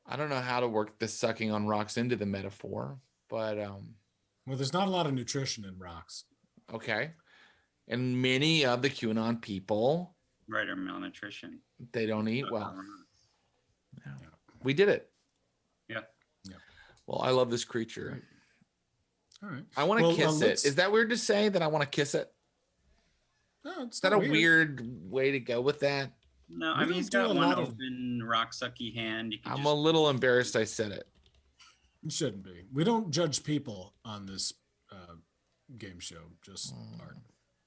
I don't know how to work the sucking on rocks into the metaphor, but well, there's not a lot of nutrition in rocks. Okay. And many of the QAnon people, right, are malnutrition. They don't eat well. Yeah. We did it. Yeah. Well, I love this creature. Right. All right. I want to kiss it. Is that weird to say that I want to kiss it? No, it's Is that not a weird way to go with that? No, I mean, he's got one open rock sucky hand. I'm a little embarrassed I said it. It shouldn't be. We don't judge people on this game show, just art.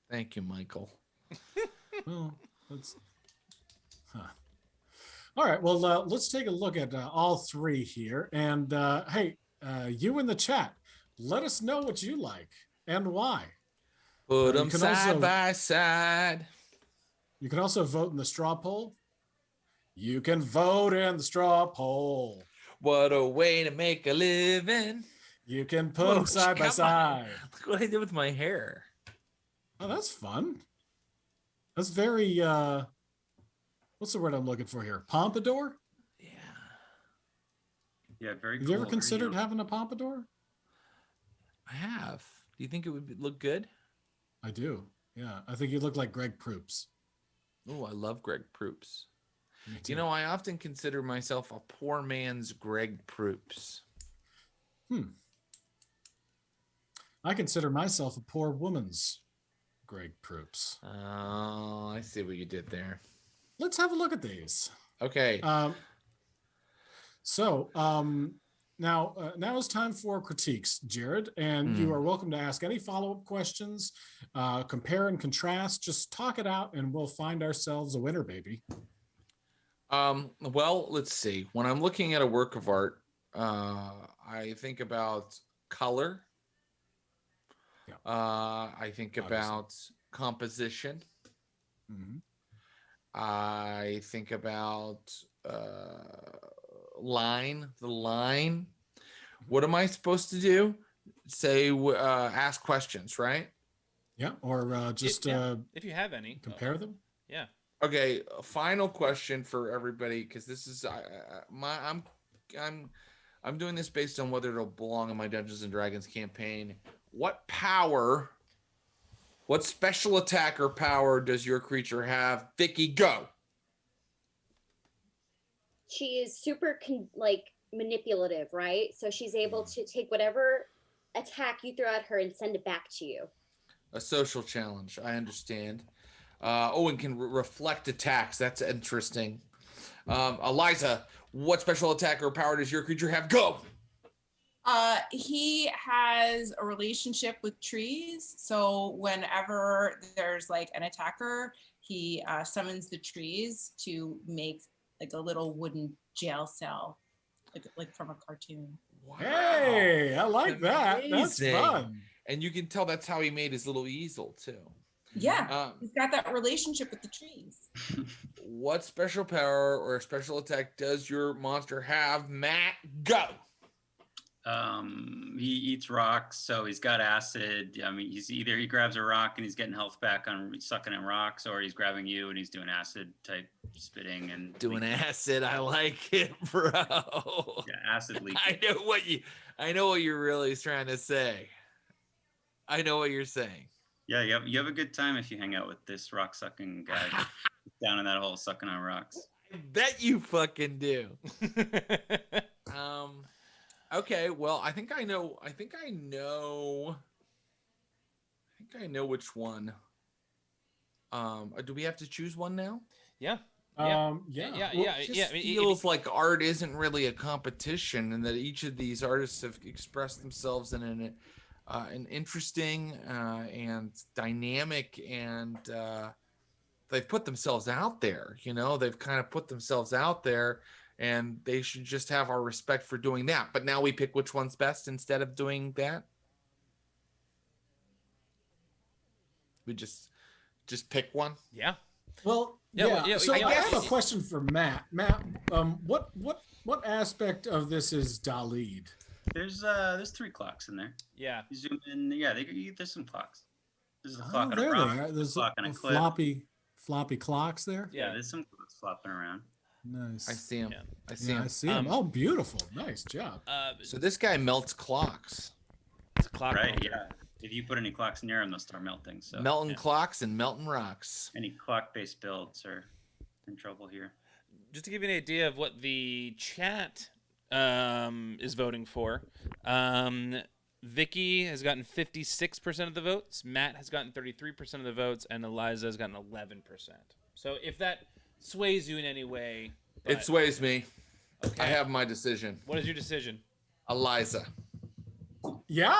Thank you, Michael. Well, that's... All right, well, let's take a look at all three here. And hey, you in the chat, let us know what you like and why. Put them side by side. You can also vote in the straw poll. You can vote in the straw poll. What a way to make a living. You can put them side by side. Look what I did with my hair. Oh, that's fun. That's very, what's the word I'm looking for here? Pompadour? Yeah. Yeah, very cool. Have you ever considered having a pompadour? I have. Do you think it would look good? I do. Yeah. I think you look like Greg Proops. Oh, I love Greg Proops. I often consider myself a poor man's Greg Proops. I consider myself a poor woman's Greg Proops. Oh, I see what you did there. Let's have a look at these. Okay. Now it's time for critiques, Jared, and you are welcome to ask any follow-up questions, compare and contrast. Just talk it out, and we'll find ourselves a winner, baby. Well, let's see. When I'm looking at a work of art, I think about color. Yeah. I think about composition. Mm-hmm. I think about line. The line. What am I supposed to do? Say, ask questions, right? Yeah, or just if you have any, compare them. Yeah. Okay. A final question for everybody, because this is I'm doing this based on whether it'll belong in my Dungeons and Dragons campaign. What special attack or power does your creature have? Vicky, go. She is super manipulative, right? So she's able to take whatever attack you throw at her and send it back to you. A social challenge. I understand. And can reflect attacks. That's interesting. Eliza, what special attack or power does your creature have? Go. He has a relationship with trees. So whenever there's like an attacker, he summons the trees to make like a little wooden jail cell, like from a cartoon. Wow. Hey, I like that. That's fun. And you can tell that's how he made his little easel too. Yeah, he's got that relationship with the trees. What special power or special attack does your monster have? Matt, go. He eats rocks, so he's got acid. I mean, he grabs a rock and he's getting health back on sucking in rocks, or he's grabbing you and he's doing acid type spitting and doing acid. I like it, bro. Yeah, acid leak. I know what you're really trying to say. I know what you're saying. Yeah, you have a good time if you hang out with this rock sucking guy down in that hole sucking on rocks. I bet you fucking do. Okay, well, I think I know which one. Do we have to choose one now? Yeah. It feels like art isn't really a competition, and that each of these artists have expressed themselves in an interesting and dynamic, and they've put themselves out there. They've kind of put themselves out there. And they should just have our respect for doing that. But now we pick which one's best instead of doing that. We just pick one. Yeah. Well, So I have a question for Matt. Matt, what aspect of this is Dalid? There's 3 clocks in there. Yeah. You zoom in. Yeah, there's some clocks. There's a clock on a there rock. they are. There's clock on a cliff. floppy clocks there. Yeah, there's some clocks flopping around. Nice. I see him. Yeah. I see him. Oh, beautiful. Nice job. So this guy melts clocks. It's a clock. Right, melter. yeah. If you put any clocks near them, they'll start melting. So Melting clocks and melting rocks. Any clock-based builds are in trouble here. Just to give you an idea of what the chat is voting for, Vicky has gotten 56% of the votes, Matt has gotten 33% of the votes, and Eliza has gotten 11%. So if that sways you in any way. It sways me. Okay. I have my decision. What is your decision? Eliza. Yeah.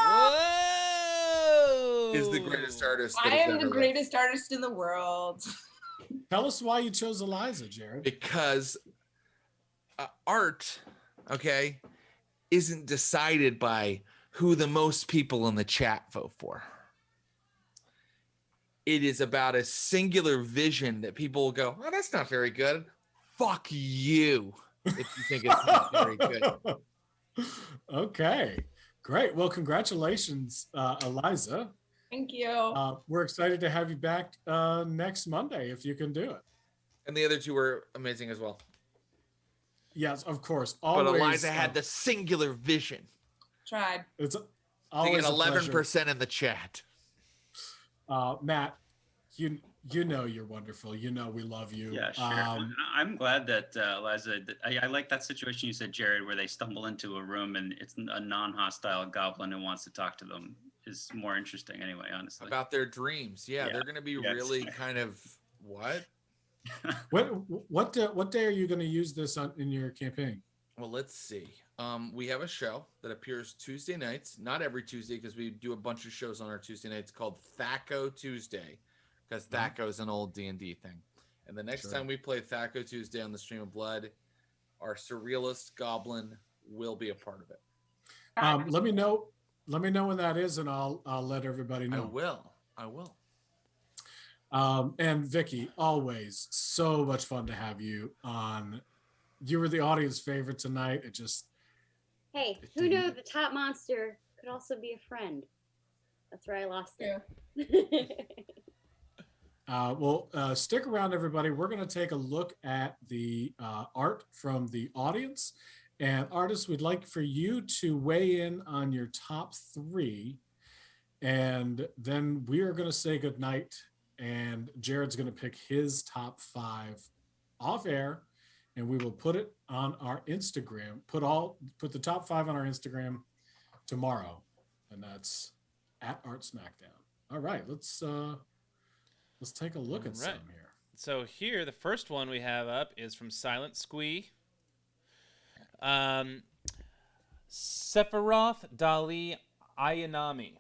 Whoa! Is the greatest artist. I am the greatest artist in the world. Tell us why you chose Eliza, Jared. Because art, isn't decided by who the most people in the chat vote for. It is about a singular vision that people will go, oh, that's not very good. Fuck you if you think it's not very good. Okay, great. Well, congratulations, Eliza. Thank you. We're excited to have you back next Monday if you can do it. And the other 2 were amazing as well. Yes, of course. Always, but Eliza had the singular vision. Tried. It's You always get a pleasure. 11% in the chat. Matt, you know you're wonderful. You know we love you. Yeah, sure. I'm glad that Eliza. I like that situation you said, Jared, where they stumble into a room and it's a non-hostile goblin who wants to talk to them. Is more interesting anyway, honestly. About their dreams. Yeah. They're going to be really kind of what? What day are you going to use this in your campaign? Well, let's see. We have a show that appears Tuesday nights, not every Tuesday, because we do a bunch of shows on our Tuesday nights called Thaco Tuesday, because Thaco is an old D&D thing. And the next time we play Thaco Tuesday on the Stream of Blood, our surrealist goblin will be a part of it. Let me know when that is, and I'll let everybody know. I will. And Vicky, always so much fun to have you on. You were the audience favorite tonight. It just Hey, it who knew didn't- the top monster could also be a friend? That's where I lost Yeah. it. Stick around, everybody. We're going to take a look at the art from the audience. And artists, we'd like for you to weigh in on your top 3. And then we are going to say goodnight. And Jared's going to pick his top 5 off air. And we will put it on our Instagram. Put the top 5 on our Instagram tomorrow. And that's at Art Smackdown. All right, let's take a look at some here. So here, the first one we have up is from Silent Squee. Sephiroth Dali Ayanami.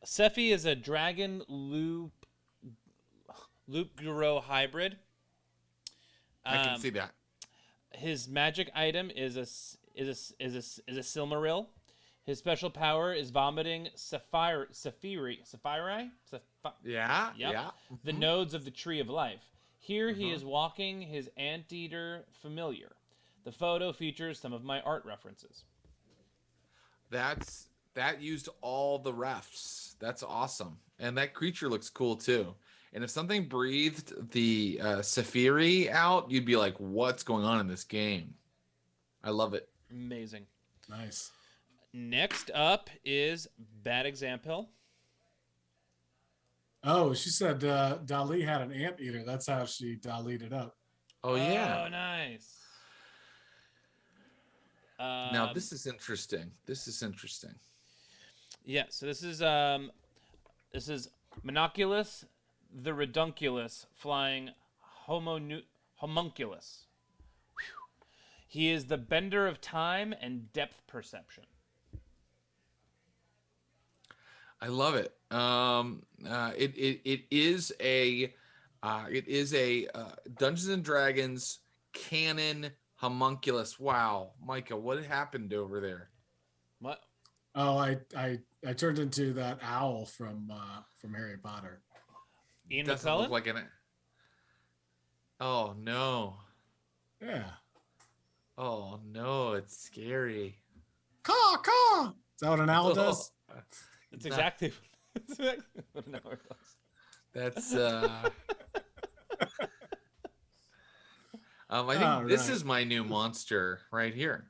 Sephi is a dragon loop Guro hybrid. I can see that. His magic item is a Silmaril. His special power is vomiting Saphiri. Yeah, Yep. yeah. The nodes of the Tree of Life. Here he is walking his anteater familiar. The photo features some of my art references. That used all the refs. That's awesome. And that creature looks cool too. And if something breathed the Saphiri out, you'd be like, what's going on in this game? I love it. Amazing. Nice. Next up is Bad Example. Oh, she said Dali had an anteater. That's how she Dali'd it up. Oh, yeah. Oh, nice. Now, this is interesting. Yeah, so this is Monoculus the Redunculus flying homunculus. Whew. He is the bender of time and depth perception. I love it. It is a Dungeons and Dragons canon homunculus. Wow, Micah, what happened over there? What? Oh, I turned into that owl from Harry Potter. Ian Doesn't McClellan? look like an. Oh no! Yeah. Oh no! It's scary. Caw, caw. Is that what an owl does? It's exactly what an hour does. That's I think this is my new monster right here.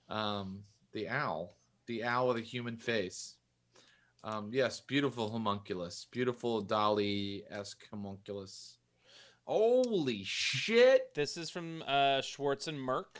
The owl with a human face. Yes, beautiful homunculus, beautiful Dali-esque homunculus. Holy shit! This is from Schwartz and Merck.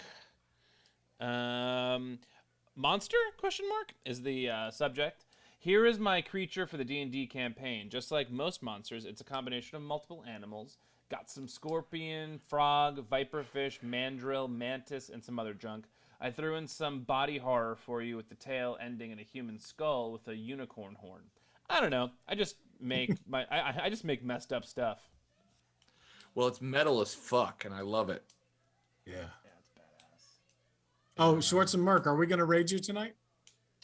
Monster? Question mark is the subject. Here is my creature for the D&D campaign. Just like most monsters, it's a combination of multiple animals. Got some scorpion, frog, viperfish, mandrill, mantis, and some other junk. I threw in some body horror for you with the tail ending in a human skull with a unicorn horn. I don't know. I just make I just make messed up stuff. Well, it's metal as fuck, and I love it. Yeah. Yeah, it's badass. Oh, Schwartz and Merck, are we going to raid you tonight?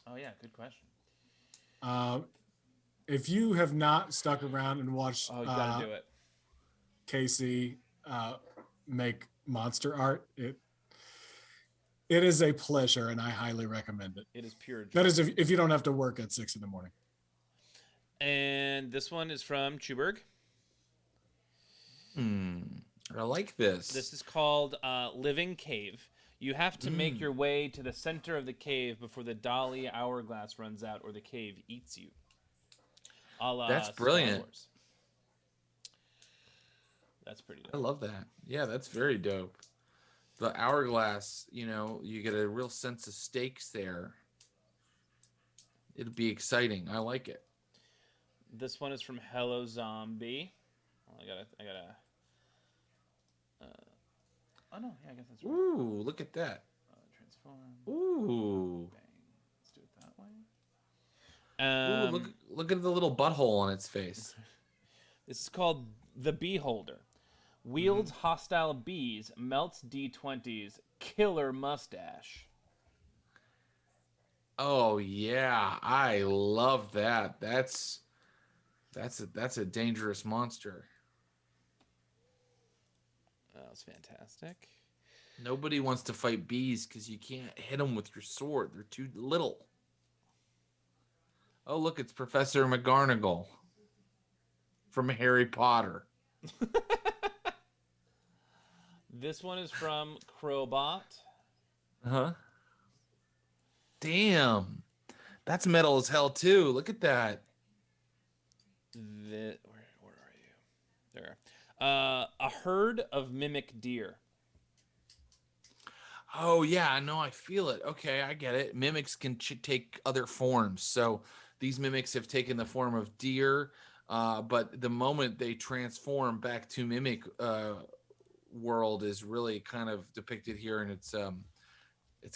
Oh yeah, good question. If you have not stuck around and watched Oh, you gotta do it. Casey make monster art, it is a pleasure, and I highly recommend it. It is pure joy. That is if you don't have to work at 6 a.m. And this one is from Chuberg. I like this. This is called Living Cave. You have to make your way to the center of the cave before the Dali hourglass runs out or the cave eats you. A la That's Star brilliant. Wars. That's pretty dope. I love that. Yeah, that's very dope. The hourglass, you get a real sense of stakes there. It'll be exciting. I like it. This one is from Hello Zombie. I gotta. Oh no, yeah, I guess that's right. Ooh, look at that. Transform. Ooh. Bang. Let's do it that way. Ooh, look at the little butthole on its face. This is called the Beholder. Wields hostile bees, melts D20s, killer mustache. Oh yeah, I love that. That's That's a dangerous monster. That was fantastic. Nobody wants to fight bees because you can't hit them with your sword. They're too little. Oh, look, it's Professor McGonagall from Harry Potter. This one is from Crowbot. Huh? Damn. That's metal as hell, too. Look at that. Where are you? There. A herd of mimic deer. Oh, yeah. No, I feel it. Okay, I get it. Mimics can take other forms. So these mimics have taken the form of deer, but the moment they transform back to mimic world is really kind of depicted here, and it's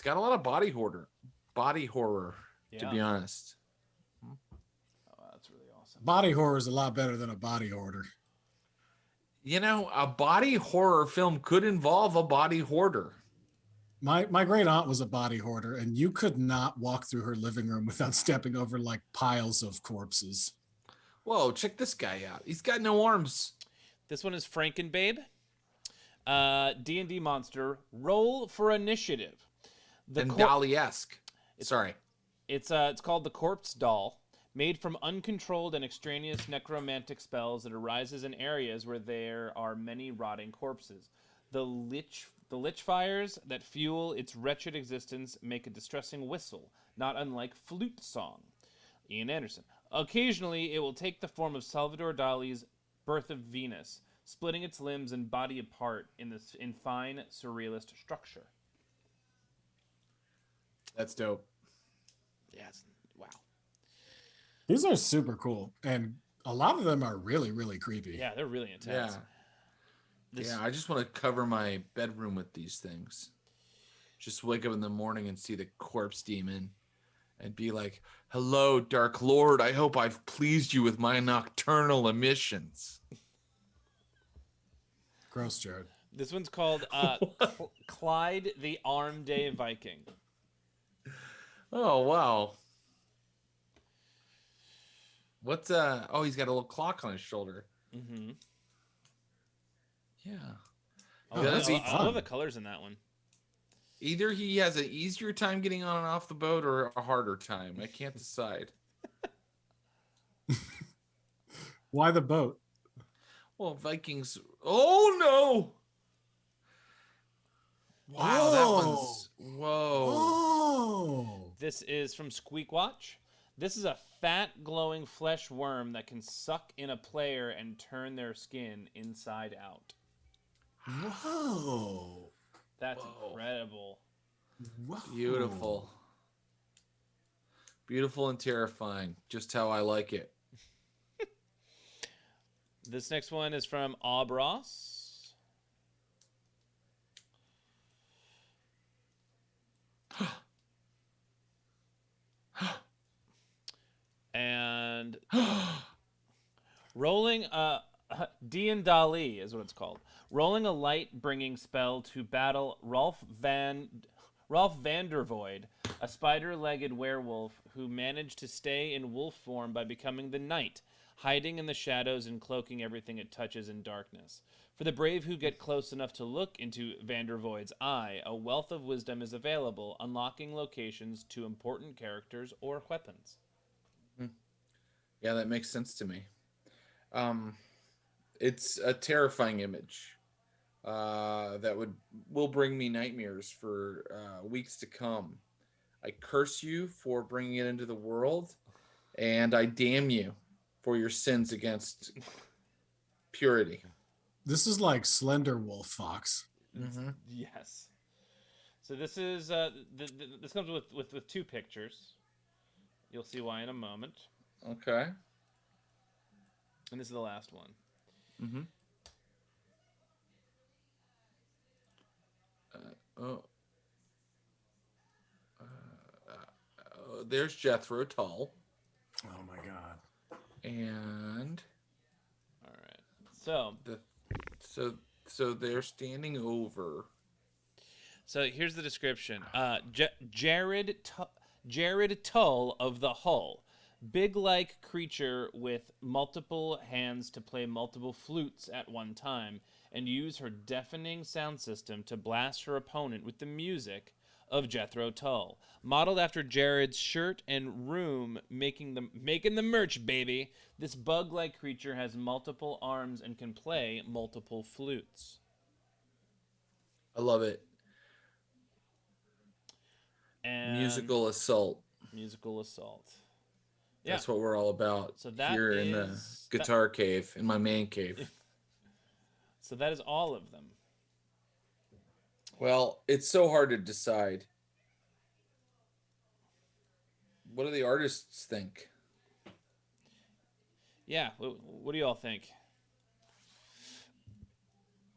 got a lot of body horror, to be honest. Oh, that's really awesome. Body horror is a lot better than a body hoarder. You know, a body horror film could involve a body hoarder. My great aunt was a body hoarder, and you could not walk through her living room without stepping over like piles of corpses. Whoa, check this guy out. He's got no arms. This one is Frankenbabe. D&D monster. Roll for initiative. Dali-esque. Sorry. It's called the Corpse Doll, made from uncontrolled and extraneous necromantic spells that arises in areas where there are many rotting corpses. The lich fires that fuel its wretched existence make a distressing whistle, not unlike flute song. Ian Anderson. Occasionally, it will take the form of Salvador Dali's Birth of Venus, splitting its limbs and body apart in fine surrealist structure. That's dope. Yes. Wow. These are super cool, and a lot of them are really, really creepy. Yeah, they're really intense. Yeah, I just want to cover my bedroom with these things. Just wake up in the morning and see the corpse demon and be like, "Hello, Dark Lord. I hope I've pleased you with my nocturnal emissions." Gross, Jared. This one's called Clyde the Arm Day Viking. Oh, wow. What's oh, he's got a little clock on his shoulder. Mm-hmm. Yeah. Oh, that's I love the colors in that one. Either he has an easier time getting on and off the boat or a harder time. I can't decide. Why the boat? Well, Vikings. Oh, no. Wow, that one's. Whoa. Oh. This is from Squeakwatch. This is a fat, glowing flesh worm that can suck in a player and turn their skin inside out. Whoa. That's incredible. Whoa. Beautiful. Beautiful and terrifying. Just how I like it. This next one is from Aubros. And rolling D and Dali is what it's called. Rolling a light bringing spell to battle Rolf Vandervoid, a spider-legged werewolf who managed to stay in wolf form by becoming the night, hiding in the shadows and cloaking everything it touches in darkness. For the brave who get close enough to look into Vandervoid's eye, a wealth of wisdom is available, unlocking locations to important characters or weapons. Yeah, that makes sense to me. It's a terrifying image that will bring me nightmares for weeks to come. I curse you for bringing it into the world, and I damn you for your sins against purity. This is like Slender Wolf Fox. Mm-hmm. Yes. So this is this comes with two pictures. You'll see why in a moment. Okay. And this is the last one. Mm-hmm. There's Jethro Tull. Oh my god. And All right. So they're standing over. So here's the description. Jared Tull of the Hull, Big-like creature with multiple hands to play multiple flutes at one time and use her deafening sound system to blast her opponent with the music of Jethro Tull. Modeled after Jared's shirt and room, making the merch, baby. This bug-like creature has multiple arms and can play multiple flutes. I love it. And Musical assault. Musical assault. Yeah. That's what we're all about So that here in the guitar cave, in my man cave. So that is all of them. Well, it's so hard to decide. What do the artists think? Yeah, what do you all think?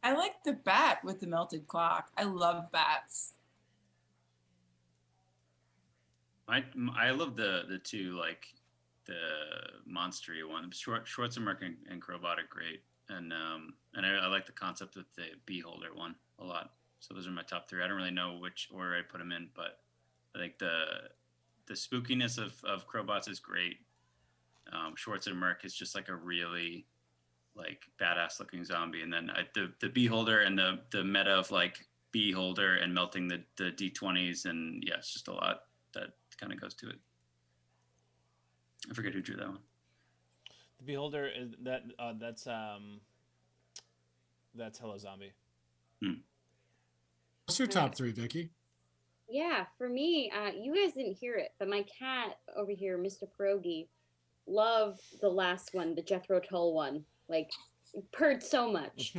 I like the bat with the melted clock. I love bats. I love the two, like the monstery one. Schwarzenberg and Crowbot are great, and I like the concept of the beholder one a lot. So those are my top three. I don't really know which order I put them in, but I think the spookiness of Crowbots is great. Schwartz and Merc is just like a really like badass looking zombie, and then the beholder and the meta of like beholder and melting the D20s, and yeah, it's just a lot that kind of goes to it. I forget who drew that one. The beholder is that's Hello Zombie. What's your top three, Vicky? Yeah, for me, you guys didn't hear it, but my cat over here, Mr. Pierogi, loved the last one, the Jethro Tull one. Like, purred so much.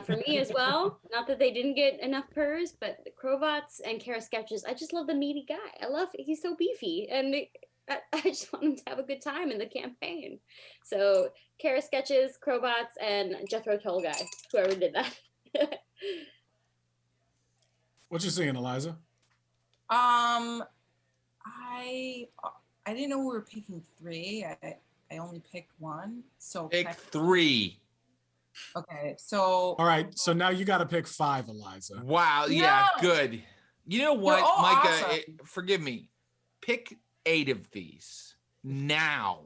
For me as well, not that they didn't get enough purrs, but the Crowbots and Kara Sketches, I just love the meaty guy. He's so beefy, and I just want him to have a good time in the campaign. So, Kara Sketches, Crowbots, and Jethro Tull guy, whoever did that. What you seeing, Eliza? I didn't know we were picking three. I only picked one. So Pick three. Okay, so All right, so now you got to pick five, Eliza. Wow, yeah, No. good. You know what, all Micah? awesome. Forgive me. Pick 8 of these now.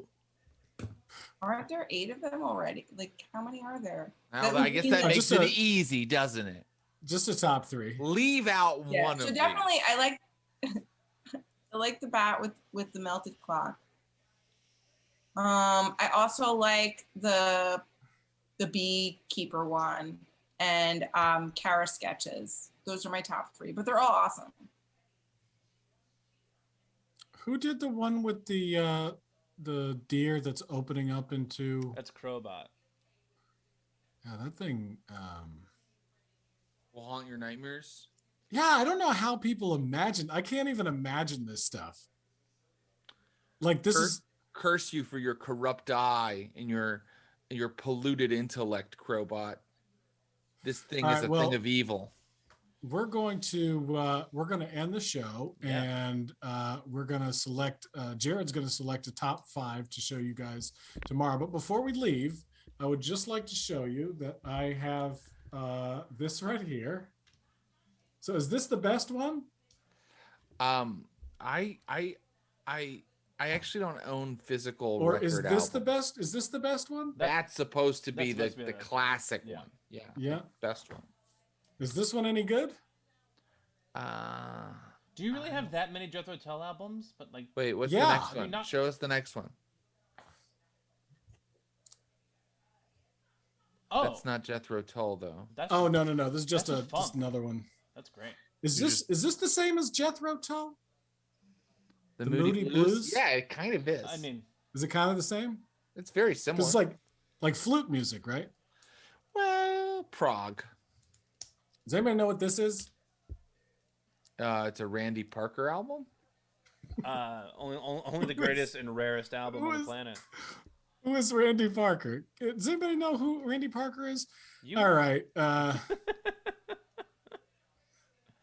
aren't there 8 of them already? Like, how many are there? Well, I guess that No, makes just it a- easy, doesn't it? Just the top three. Leave out Yeah, one so of definitely these. I like I like the bat with the melted clock. I also like the beekeeper one and Kara Sketches. Those are my top 3, but they're all awesome. Who did the one with the deer that's opening up into? That's Crowbot. Yeah, that thing. Will haunt your nightmares. Yeah, I don't know how people imagine. I can't even imagine this stuff. Like this is. Curse you for your corrupt eye and your polluted intellect, Crowbot. This thing All is right, a well, thing of evil. We're going to end the show, Yeah. and we're going to select. Jared's going to select a top 5 to show you guys tomorrow. But before we leave, I would just like to show you that I have this right here. So, is this the best one? I actually don't own physical Or record is this albums. the best? Is this the best one? That's supposed to be That's supposed to be the the best. classic Yeah. one. Yeah. Yeah. Best one. Is this one any good? Do you really have that many Jethro Tull albums? But like, Wait, what's Yeah. the next I mean, one? not- Show us the next one. oh, That's not Jethro Tull though. That's Oh no. This is just That's a just funk. another one. That's great. Is You this the same as Jethro Tull? The The Moody, Moody Blues? Blues? Yeah, it kind of is. I mean, Is it kind of the same? it's very similar. It's like flute music, right? well, Prague. Does anybody know what this is? It's a Randy Parker album. only the greatest and rarest album Who on the is- planet. Who is Randy Parker? Does anybody know who Randy Parker is? You, All right.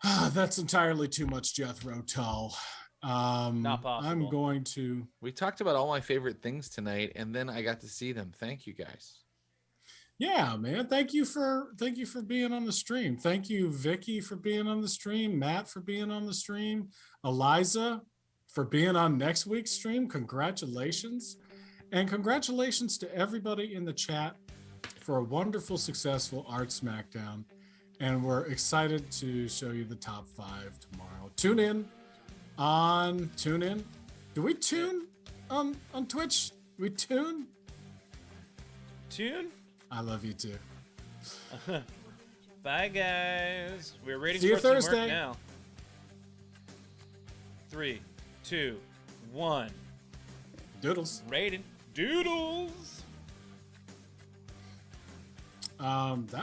That's entirely too much Jethro Tull. Not possible. I'm going to. We talked about all my favorite things tonight, and then I got to see them. Thank you guys. Yeah, man. Thank you for being on the stream. Thank you, Vicky, for being on the stream. Matt for being on the stream. Eliza, for being on next week's stream. Congratulations. And congratulations to everybody in the chat for a wonderful, successful Art Smackdown. And we're excited to show you the top 5 tomorrow. Tune in. Do we tune on Twitch? We tune? Tune? I love you too. Bye, guys. We're ready See you for some Thursday. work now. 3, 2, 1. Doodles. Rating. Doodles. That